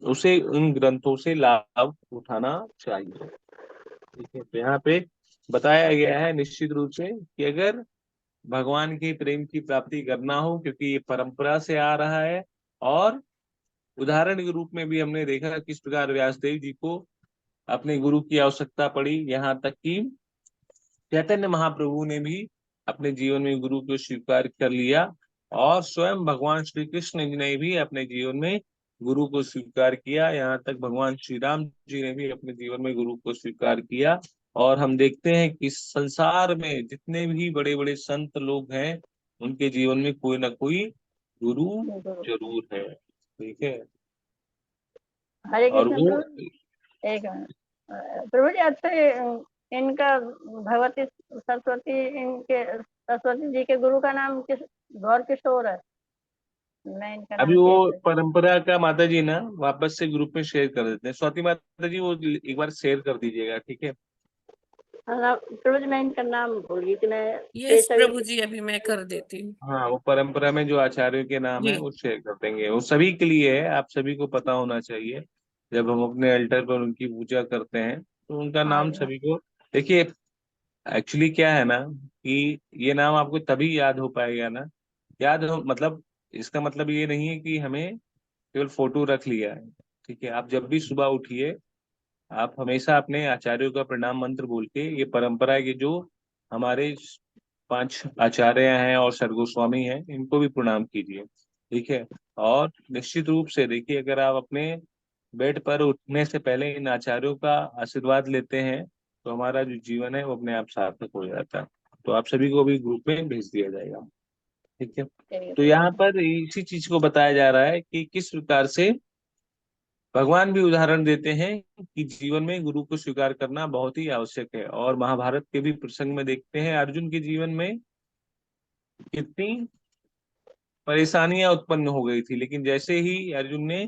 E: उसे उन ग्रंथों से लाभ उठाना चाहिए। ठीक है, तो यहाँ पे बताया गया है निश्चित रूप से कि अगर भगवान के प्रेम की प्राप्ति करना हो, क्योंकि ये परंपरा से आ रहा है, और उदाहरण के रूप में भी हमने देखा किस प्रकार व्यासदेव जी को अपने गुरु की आवश्यकता पड़ी, यहाँ तक कि चैतन्य महाप्रभु ने भी अपने जीवन में गुरु को स्वीकार कर लिया, और स्वयं भगवान श्री कृष्ण जी ने भी अपने जीवन में गुरु को स्वीकार किया, यहाँ तक भगवान श्री राम जी ने भी अपने जीवन में गुरु को स्वीकार किया। और हम देखते हैं कि संसार में जितने भी बड़े बड़े संत लोग हैं, उनके जीवन में कोई ना कोई गुरु जरूर है। ठीक है,
C: हरे
E: और
C: कृष्ण
E: वो
C: प्रभु। एक प्रभु जी, अच्छा इनका भगवती सरस्वती, इनके सरस्वती जी के गुरु का नाम गौर किशोर है। मैं इनका
E: अभी
C: नाम
E: वो
C: चेंज
E: परंपरा का माता जी ना वापस से ग्रुप में शेयर कर देते हैं। स्वाति माता जी वो एक बार शेयर कर दीजिएगा, ठीक है।
C: प्रभु जी, मैं इनका नाम भूल गई थी। मैं
F: यस प्रभु जी, अभी मैं कर देती हूँ।
E: हाँ, वो परंपरा में जो आचार्यों के नाम है
F: जी
E: वो शेयर कर देंगे। वो सभी के लिए है, आप सभी को पता होना चाहिए। जब हम अपने अल्टर पर उनकी पूजा करते हैं तो उनका
C: हाँ
E: नाम
C: जी,
E: सभी को, देखिए एक्चुअली क्या है ना कि ये नाम आपको तभी याद हो पाएगा ना, याद हो मतलब इसका मतलब ये नहीं है कि हमें केवल फोटो रख लिया है। ठीक है, आप जब भी सुबह उठिए, आप हमेशा अपने आचार्यों का प्रणाम मंत्र बोल के, ये परंपरा है कि जो हमारे 5 आचार्य हैं और सरगोस्वामी हैं, इनको भी प्रणाम कीजिए। ठीक है, और निश्चित रूप से देखिए, अगर आप अपने बेड पर उठने से पहले इन आचार्यों का आशीर्वाद लेते हैं, तो हमारा जो जीवन है वो अपने आप सार्थक हो जाता है। तो आप सभी को भी ग्रुप में भेज दिया जाएगा। ठीक है, तो यहाँ पर इसी चीज को बताया जा रहा है कि किस प्रकार से भगवान भी उदाहरण देते हैं कि जीवन में गुरु को स्वीकार करना बहुत ही आवश्यक है। और महाभारत के भी प्रसंग में देखते हैं अर्जुन के जीवन में कितनी परेशानियां उत्पन्न हो गई थी, लेकिन जैसे ही अर्जुन ने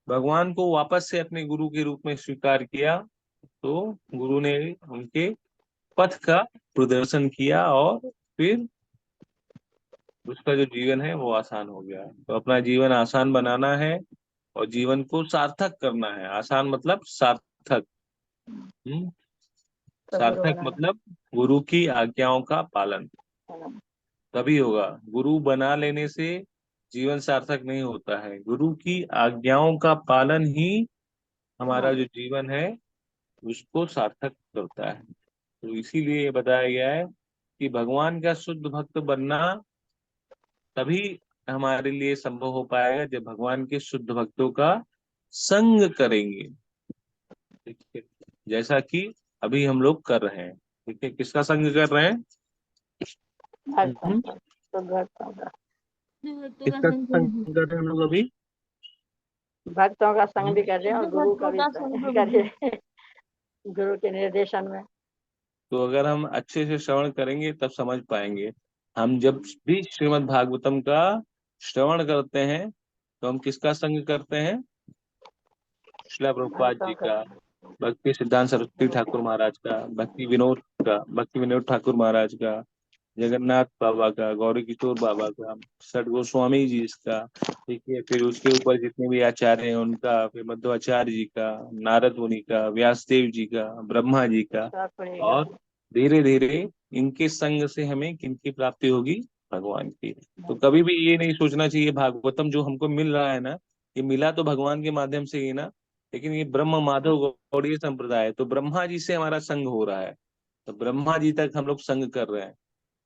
E: भगवान को वापस से अपने गुरु के रूप में स्वीकार किया, तो गुरु ने उनके पथ का प्रदर्शन किया, और फिर उसका जो जीवन है वो आसान हो गया। तो अपना जीवन आसान बनाना है और जीवन को सार्थक करना है। आसान मतलब सार्थक। हम्म,
C: तो गुरु
E: सार्थक
C: बनाना।
E: मतलब गुरु की आज्ञाओं का पालन, तभी होगा। गुरु बना लेने से जीवन सार्थक नहीं होता है, गुरु की आज्ञाओं का पालन ही हमारा जो जीवन है उसको सार्थक करता है। तो इसीलिए ये बताया गया है कि भगवान का शुद्ध भक्त बनना तभी हमारे लिए संभव हो पाएगा जब भगवान के शुद्ध भक्तों का संग करेंगे। ठीक है, जैसा कि अभी हम लोग कर रहे हैं। ठीक है, किसका संग कर रहे हैं?
C: भक्तों का, तो भक्तों का,
E: किसका संग कर रहे हैं हम लोग अभी?
C: भक्तों का संग भी कर रहे हैं और गुरु का भी संग कर रहे हैं, गुरु के निर्देशन में।
E: तो अगर हम अच्छे से श्रवण करेंगे तब समझ पाएंगे। हम जब भी श्रीमद् भागवतम का श्रवण करते हैं तो हम किसका संग करते हैं? श्रील प्रभुपाद जी का, भक्ति सिद्धांत सरस्वती ठाकुर महाराज का, भक्ति विनोद ठाकुर महाराज का, जगन्नाथ बाबा का, गौरी किशोर बाबा का, सठ गोस्वामी जी का। ठीक है, फिर उसके ऊपर जितने भी आचार्य हैं उनका, फिर मध्वाचार्य जी का, नारद मुनि का, व्यासदेव जी का, ब्रह्मा जी का। और धीरे धीरे इनके संग से हमें किनकी प्राप्ति होगी? भगवान की। तो कभी भी ये नहीं सोचना चाहिए भागवतम जो हमको मिल रहा है ना, ये मिला तो भगवान के माध्यम से ही ना, लेकिन ये ब्रह्म माधव गौड़ीय संप्रदाय है, तो ब्रह्मा जी से हमारा संग हो रहा है, तो ब्रह्मा जी तक हम लोग संग कर रहे हैं।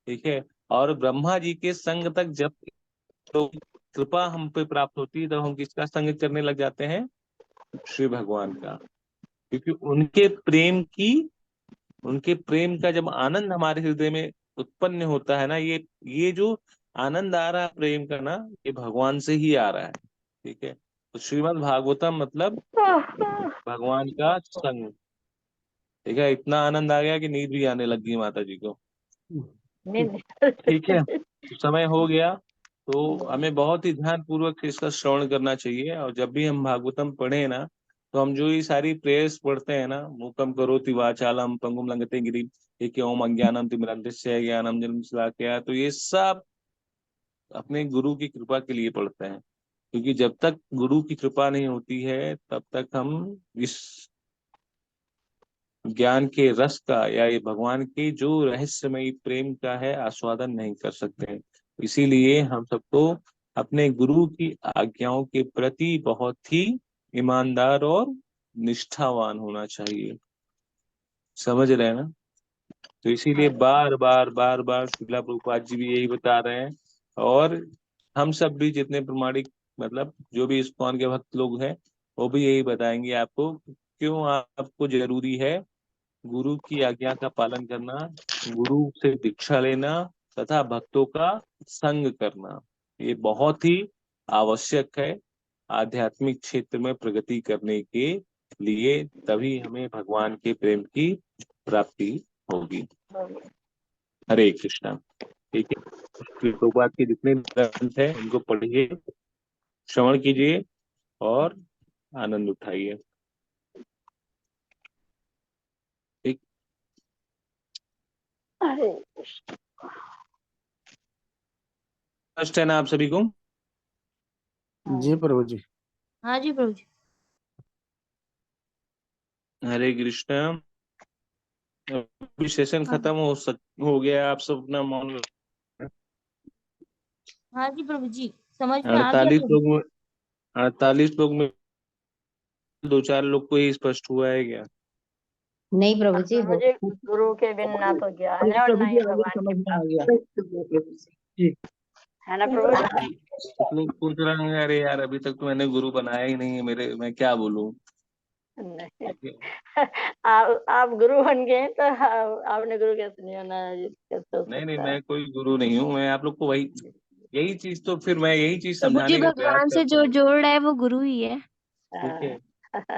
E: ठीक है, और ब्रह्मा जी के संग तक जब तो कृपा हम पे प्राप्त होती है, तब हम किसका संग करने लग जाते हैं? श्री भगवान का। क्योंकि उनके प्रेम का जब आनंद हमारे हृदय में उत्पन्न होता है ना, ये जो आनंद आ रहा है प्रेम का ना, ये भगवान से ही आ रहा है। ठीक है, तो श्रीमद् भागवतम मतलब भगवान का संग। ठीक है, इतना आनंद आ गया कि नींद भी आने लग गई माता जी को। ठीक है, तो समय हो गया, तो हमें बहुत ही ध्यान पूर्वक इसका श्रवण करना चाहिए। और जब भी हम भागवतम पढ़े ना, तो हम जो ये सारी प्रेयर्स पढ़ते हैं ना, मूकम करोति वाचालम पंगुम लंघते गिरि, एक ओम अज्ञानम तिमिरन्धस्य ज्ञानम जन्मशलाकया, तो ये सब अपने गुरु की कृपा के लिए पढ़ते हैं। क्योंकि जब तक गुरु की कृपा नहीं होती है तब तक हम इस ज्ञान के रस का या ये भगवान के जो रहस्यमयी प्रेम का है आस्वादन नहीं कर सकते हैं। इसीलिए हम सबको अपने गुरु की आज्ञाओं के प्रति बहुत ही ईमानदार और निष्ठावान होना चाहिए। समझ रहे हैं ना? तो इसीलिए बार बार बार बार श्रीला प्रभुपाद जी भी यही बता रहे हैं, और हम सब भी जितने प्रमाणिक मतलब जो भी इस्कॉन के भक्त लोग हैं वो भी यही बताएंगे आपको क्यों आपको जरूरी है गुरु की आज्ञा का पालन करना, गुरु से दीक्षा लेना तथा भक्तों का संग करना। ये बहुत ही आवश्यक है आध्यात्मिक क्षेत्र में प्रगति करने के लिए, तभी हमें भगवान के प्रेम की प्राप्ति होगी। हरे कृष्णा। ठीक है, प्रभुपाद के जितने ग्रंथ हैं उनको पढ़िए, श्रवण कीजिए और आनंद उठाइए। ठीक, स्पष्ट है ना आप सभी को?
K: जी प्रभु जी।
I: हाँ जी प्रभु जी।
E: हरे कृष्णा। अभी सेशन खत्म हो गया, आप सब अपना मौन।
I: हाँ जी प्रभु जी, समझ में आ गया
E: 48
I: प्रभु।
E: लोग में 48 लोग में 2-4 लोग को ही स्पष्ट हुआ है क्या?
D: नहीं प्रभु जी, हो
C: मुझे गुरु के बिन ना तो ज्ञान है और ना
M: प्रभु
C: ही
M: जी आगे
C: भगवान
M: समझ
C: की
M: में आ
C: प्राप्ति
M: गया जी।
C: है ना प्रभु जी?
E: कुछ लोग पूछ रहे हैं अरे यार अभी तक तो मैंने गुरु बनाया ही नहीं है, मेरे मैं क्या बोलूं?
C: नहीं, आप गुरु बन गए तो आपने गुरु कैसे नहीं होना, कैसे हो
E: नहीं नहीं,
C: सकता है?
E: मैं कोई गुरु नहीं हूँ, मैं आप लोग को वही यही चीज तो फिर मैं यही चीज
I: प्रभु जी
E: समझाने का प्रयास
I: भगवान से
E: करता
I: जो
E: हूँ।
I: जोड़ रहा है वो गुरु ही है।
E: ठीक है,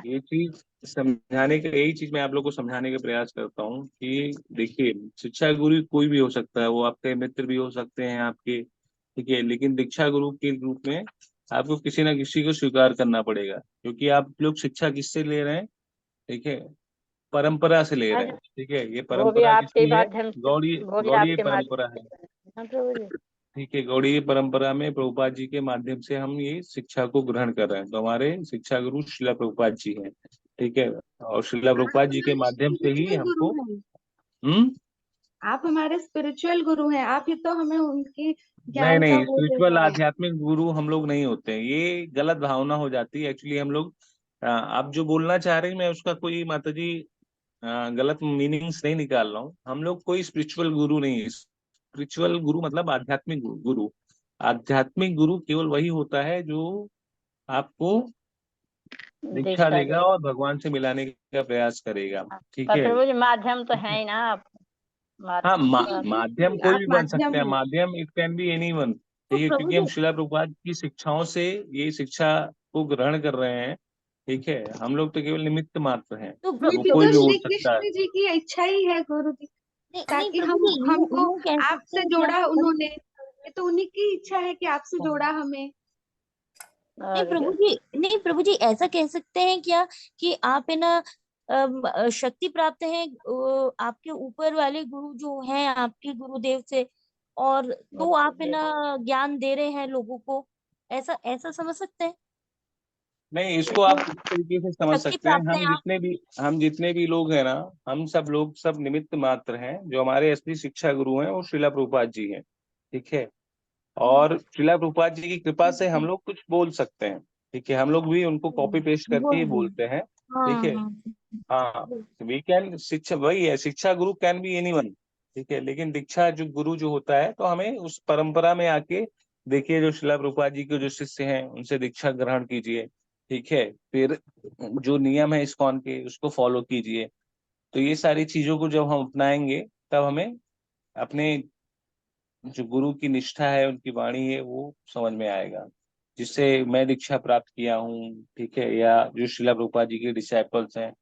E: ये चीज समझाने का, यही चीज मैं आप लोग को समझाने का प्रयास करता हूँ कि देखिए शिक्षा गुरु कोई भी हो सकता है, वो आपके मित्र भी हो सकते हैं आपके, ठीक है, लेकिन दीक्षा गुरु के रूप में आपको किसी ना किसी को स्वीकार करना पड़ेगा, क्योंकि आप लोग शिक्षा किससे ले रहे हैं? ठीक है, परंपरा से ले
C: हाँ
E: रहे
C: जी,
E: हैं। ठीक है, ये
C: वो भी
E: परंपरा
C: आपके
E: किसकी है?
C: माध्यम से,
E: गौड़ी
C: वो भी
E: गौड़ीय
C: आपके
E: परंपरा
C: माध्यम
E: है।
C: से। हाँ प्रभु जी।
E: ठीक है, गौड़ीय परंपरा में प्रभुपाद जी के माध्यम से हम ये शिक्षा को ग्रहण कर रहे हैं, तो हमारे शिक्षा गुरु श्रीला प्रभुपाद जी हैं। ठीक है, और श्रीला प्रभुपाद जी के माध्यम से ही
N: स्पिरिचुअल गुरु
E: हमको
N: हैं।
E: हम्म
N: आप हमारे स्पिरिचुअल गुरु हैं, आप ही तो हमें उनकी
E: नहीं
N: ज्ञान का
E: नहीं,
N: वो दे
E: स्पिरिचुअल
N: रहे हैं।
E: आध्यात्मिक गुरु हम लोग नहीं होते हैं, ये गलत भावना हो जाती है एक्चुअली। हम लोग आप जो बोलना चाह रहे हैं मैं उसका कोई माता जी गलत मीनिंग्स नहीं निकाल रहा हूँ। हम लोग कोई स्पिरिचुअल गुरु नहीं है। स्पिरिचुअल गुरु मतलब आध्यात्मिक गुरु। आध्यात्मिक गुरु केवल वही होता है जो आपको दीक्षा
C: दीक्षा
E: देगा
C: दे।
E: और भगवान से मिलाने का प्रयास करेगा। ठीक
C: पर
E: है।
C: प्रभु जी माध्यम तो है ही ना आप।
E: हाँ,
C: माध्यम
E: माध्यम कोई
N: आप
E: भी बन सकते
N: माध्यम
E: हैं,
N: हैं।
E: माध्यम it can be any one.
I: तो
E: ठीक है,
I: प्रभु
E: क्योंकि
I: जी
E: हम शिला प्रभुपाद की शिक्षाओं से ये शिक्षा को ग्रहण कर रहे हैं। ठीक है, हम लोग तो केवल निमित्त मात्र हैं,
I: तो
N: ये
E: वो
N: भी
E: कोई
N: तो
E: भी बोल
N: श्री
E: सकता है।
N: कृष्ण जी की इच्छा ही है गुरु जी,
I: नहीं नहीं
N: ताकि
I: प्रभु
N: हम
I: जी,
N: हमको
I: यूं कह सकते
N: आपसे
I: हैं क्या?
N: जोड़ा उन्होंने, ये तो उन्हीं की इच्छा है कि आपसे जोड़ा हमें।
I: नहीं प्रभु जी, नहीं प्रभु जी, ऐसा कह सकते हैं क्या कि आप है ना शक्ति प्राप्त हैं आपके ऊपर वाले गुरु जो हैं आपके गुरुदेव से, और तो आप है ना ज्ञान दे रहे हैं लोगों को, ऐसा ऐसा समझ सकते हैं?
E: नहीं, इसको आप इस तरीके से समझ
I: शक्ति
E: सकते हैं,
I: प्राप्त है आप।
E: हम जितने भी लोग हैं ना, हम सब लोग सब निमित्त मात्र हैं। जो हमारे असली शिक्षा गुरु हैं वो श्रीला प्रभुपाद जी हैं। ठीक है, और श्रीला प्रभुपाद जी की कृपा से हम लोग कुछ बोल सकते हैं। ठीक है, हम लोग भी उनको कॉपी पेस्ट करके ही बोलते हैं। ठीक
I: हाँ
E: है,
I: हाँ।
E: हाँ, वी कैन, शिक्षा वही है, शिक्षा गुरु कैन बी एनीवन। ठीक है, लेकिन दीक्षा जो गुरु जो होता है तो हमें उस परंपरा में आके देखिए, जो शिला प्रभुपाद जी के जो शिष्य हैं उनसे दीक्षा ग्रहण कीजिए। ठीक है, फिर जो नियम है इस्कॉन के उसको फॉलो कीजिए। तो ये सारी चीजों को जब हम अपनाएंगे तब हमें अपने जो गुरु की निष्ठा है, उनकी वाणी है, वो समझ में आएगा, जिससे मैं दीक्षा प्राप्त किया हूँ। ठीक है, या जो शिला प्रभुपाद जी के डिसाइपल्स हैं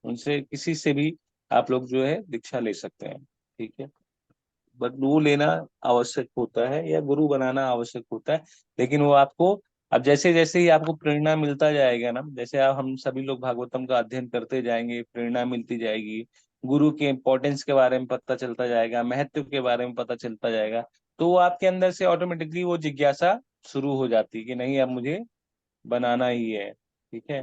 E: उनसे किसी से भी आप लोग जो है दीक्षा ले सकते हैं। ठीक है, बट वो लेना आवश्यक होता है या गुरु बनाना आवश्यक होता है, लेकिन वो आपको अब जैसे जैसे ही आपको प्रेरणा मिलता जाएगा ना, जैसे आप हम सभी लोग भागवतम का अध्ययन करते जाएंगे, प्रेरणा मिलती जाएगी, गुरु के इम्पोर्टेंस के बारे में पता चलता जाएगा, महत्व के बारे में पता चलता जाएगा, तो वो आपके अंदर से ऑटोमेटिकली वो जिज्ञासा शुरू हो जाती है कि नहीं अब मुझे बनाना ही है। ठीक है,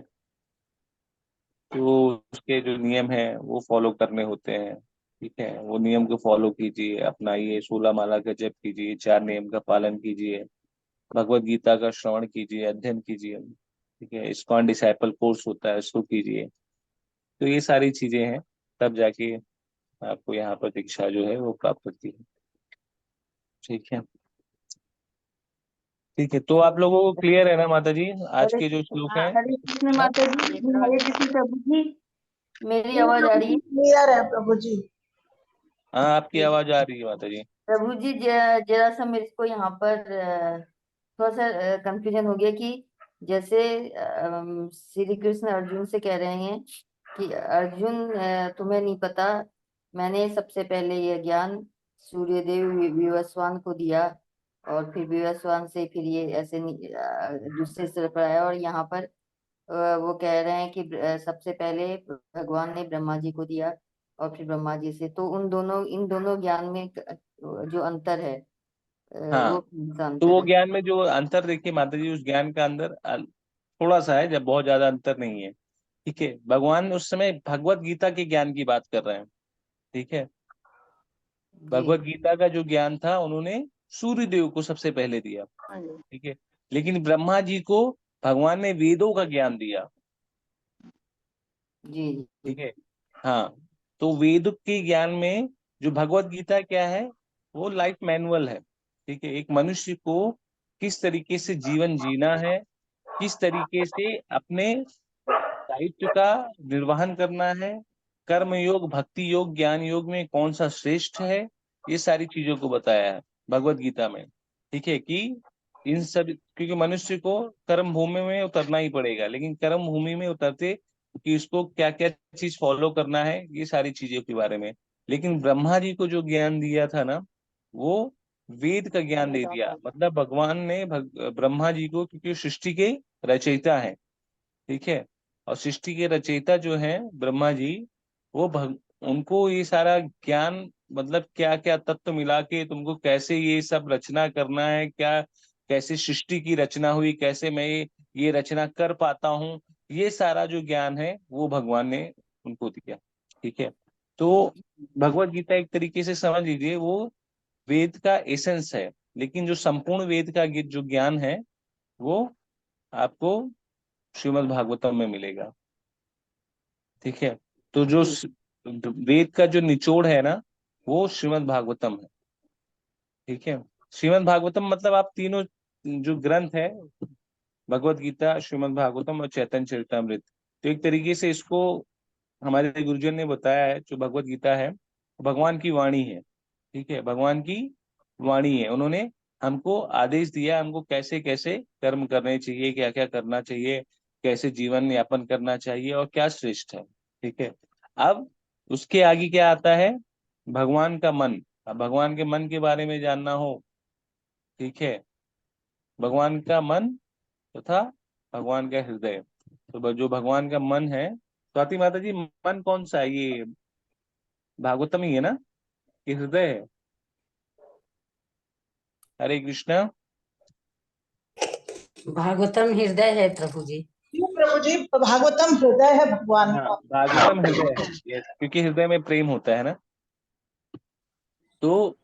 E: तो उसके जो नियम है वो फॉलो करने होते हैं। ठीक है, वो नियम को फॉलो कीजिए, अपनाइए, 16 माला का जप कीजिए, 4 नियम का पालन कीजिए, भगवत गीता का श्रवण कीजिए, अध्ययन कीजिए। ठीक है, इस्कॉन डिसाइपल कोर्स होता है उसको कीजिए। तो ये सारी चीजें हैं, तब जाके आपको यहाँ पर दीक्षा जो है वो प्राप्त होती है। ठीक है, ठीक है, तो आप लोगों को क्लियर है ना माता जी आज के जो श्लोक हैं?
I: हरे कृष्ण माता जी, हरे कृष्ण प्रभु जी, मेरी आवाज आ रही है?
B: क्लियर है प्रभु जी।
E: हाँ, आपकी आवाज आ रही है माता जी।
I: प्रभु जी, जरा सा मेरे को यहाँ पर थोड़ा सा कंफ्यूजन हो गया कि जैसे श्री कृष्ण अर्जुन से कह रहे हैं कि अर्जुन तुम्हें नहीं पता, मैंने सबसे पहले यह ज्ञान सूर्यदेव विवस्वान को दिया और फिर विवस्वान से फिर ये ऐसे दूसरे स्तर पर आया। और यहाँ पर वो कह रहे हैं कि सबसे पहले भगवान ने ब्रह्मा जी को दिया और फिर ब्रह्मा जी से, तो इन दोनों ज्ञान में जो अंतर है वो
E: हाँ,
I: कौन सा
E: तो
I: अंतर
E: वो
I: है?
E: ज्ञान में जो अंतर देखिए माता जी, उस ज्ञान का अंदर थोड़ा सा है, जब बहुत ज्यादा अंतर नहीं है। ठीक है, भगवान उस समय भगवत गीता के ज्ञान की बात कर रहे हैं। ठीक है, भगवत गीता का जो ज्ञान था उन्होंने सूर्य देव को सबसे पहले दिया। ठीक है, लेकिन ब्रह्मा जी को भगवान ने वेदों का ज्ञान दिया।
I: जी।
E: ठीक है, हाँ, तो वेद के ज्ञान में जो भगवत गीता क्या है, वो लाइफ मैनुअल है। ठीक है, एक मनुष्य को किस तरीके से जीवन जीना है, किस तरीके से अपने दायित्व का निर्वहन करना है, कर्म योग, भक्ति योग, ज्ञान योग में कौन सा श्रेष्ठ है, ये सारी चीजों को बताया है भगवत गीता में। ठीक है, कि इन सब, क्योंकि मनुष्य को कर्म भूमि में उतरना ही पड़ेगा, लेकिन कर्म भूमि में उतरते कि उसको क्या क्या चीज फॉलो करना है, ये सारी चीजों के बारे में। लेकिन ब्रह्मा जी को जो ज्ञान दिया था ना, वो वेद का ज्ञान दे दिया। मतलब भगवान ने ब्रह्मा जी को, क्योंकि वो सृष्टि के रचयिता है। ठीक है, और सृष्टि के रचयिता जो हैं ब्रह्मा जी, वो उनको ये सारा ज्ञान, मतलब क्या क्या तत्व मिला के तुमको कैसे ये सब रचना करना है, क्या कैसे सृष्टि की रचना हुई, कैसे मैं ये रचना कर पाता हूँ, ये सारा जो ज्ञान है वो भगवान ने उनको दिया। ठीक है, तो भगवत गीता एक तरीके से समझ लीजिए वो वेद का एसेंस है, लेकिन जो संपूर्ण वेद का जो ज्ञान है वो आपको श्रीमद् भागवतम में मिलेगा। ठीक है, तो जो वेद का जो निचोड़ है ना, वो श्रीमद् भागवतम है। ठीक है, श्रीमद् भागवतम मतलब आप तीनों जो ग्रंथ है, भगवत गीता, श्रीमद् भागवतम और चैतन्य चरितमृत, तो एक तरीके से इसको हमारे गुरुजन ने बताया है, जो भगवत गीता है भगवान की वाणी है। ठीक है, भगवान की वाणी है। उन्होंने हमको आदेश दिया, हमको कैसे कैसे कर्म करने चाहिए, क्या क्या करना चाहिए, कैसे जीवन यापन करना चाहिए और क्या श्रेष्ठ है। ठीक है, अब उसके आगे क्या आता है, भगवान का मन। अब भगवान के मन के बारे में जानना हो, ठीक है, भगवान का मन तथा भगवान का हृदय। तो जो भगवान का मन है, स्वाति माता जी, मन कौन सा है? ये भागवतम ही है ना, कि हृदय है? हरे कृष्णा।
D: भागवतम हृदय है प्रभु जी।
B: प्रभु जी, भागवतम हृदय है भगवान
E: हाँ,
B: का।
E: भागवतम हृदय है, yes, क्योंकि हृदय में प्रेम होता है ना। तो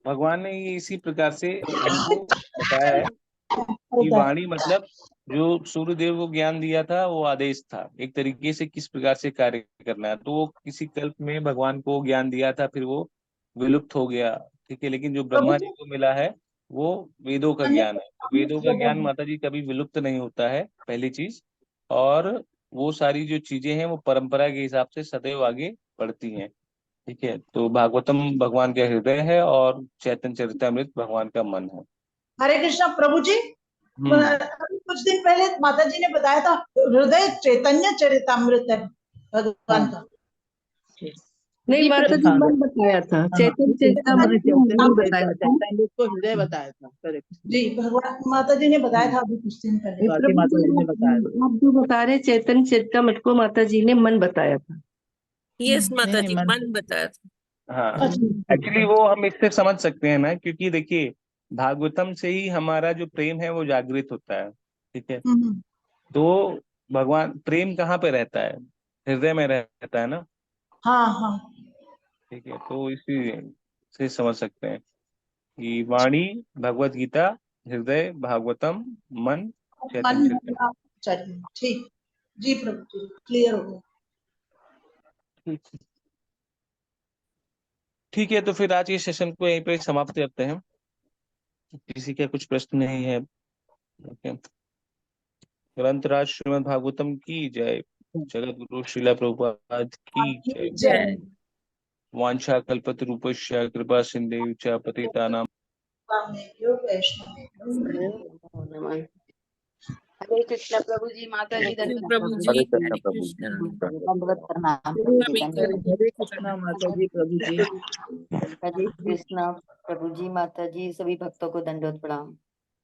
E: भगवान ने ये इसी प्रकार से हमको बताया है कि वाणी मतलब जो सूर्यदेव को ज्ञान दिया था वो आदेश था, एक तरीके से किस प्रकार से कार्य करना है। तो वो किसी कल्प में भगवान को ज्ञान दिया था, फिर वो विलुप्त हो गया। ठीक है, लेकिन जो ब्रह्मा जी को मिला है वो वेदों का ज्ञान है। तो वेदों का ज्ञान माता जी कभी विलुप्त नहीं होता है, पहली चीज। और वो सारी जो चीजें हैं वो परंपरा के हिसाब से सदैव आगे बढ़ती हैं। ठीक है, तो भागवतम भगवान का हृदय है और चैतन्य चरितमृत भगवान का मन है।
B: हरे कृष्णा प्रभु जी, कुछ दिन पहले माता जी ने बताया था हृदय चैतन्य चरितमृत है भगवान का।
L: नहीं
N: जी
L: माता जी
M: हाँ,
L: मन बताया था,
M: हाँ,
L: चैतन्य चेतामृत को मन बताया था।
M: चैतन्य को हृदय बताया था। हरे कृष्ण।
B: जी भगवान माता जी ने बताया था अभी कुछ दिन पहले।
M: स्वाति माता जी ने बताया था।
L: आप जो बता रहे चैतन्य चेतामृत को माता जी ने मन बताया था।
F: यस माता
M: नहीं,
F: जी
M: मन-
F: मन बताया था।
E: हाँ, एक्चुअली वो हम इससे समझ सकते हैं ना, क्योंकि देखिए भागवतम से ही हमारा जो प्रेम है वो जागृत होता है, ठीक है। तो भगवान प्रेम कहाँ पे रहता है? हृदय में रहता है ना,
B: हाँ हाँ
E: ठीक है। तो इसी से समझ सकते हैं कि वाणी भगवत गीता, हृदय भागवतम, मन चैतन्य चेतन।
B: चलिए ठीक। जी प्रभु जी क्लियर हो गया।
E: ठीक है, तो फिर आज के सेशन को यहीं पे समाप्त करते हैं। किसी का कुछ प्रश्न नहीं है? ओके। ग्रंथराज श्रीमद् भागवतम की जय। जगत गुरु श्रीला प्रभुपाद की जय।
B: जय।
E: वांछा कल्पतरूपस्य कृपा सिंधु च पतितानां
D: हरे कृष्ण प्रभु जी, माता जी दंडवत
F: प्रभु जी
A: हरे कृष्ण
F: हरे
A: प्रभु
F: कृष्ण।
D: दंडवत प्रणाम,
F: सभी
D: दंडवत।
F: को
M: हरे कृष्णा माता जी, प्रभु जी।
D: हरे कृष्ण प्रभु जी, माता जी, सभी भक्तों को दंडवत प्रणाम।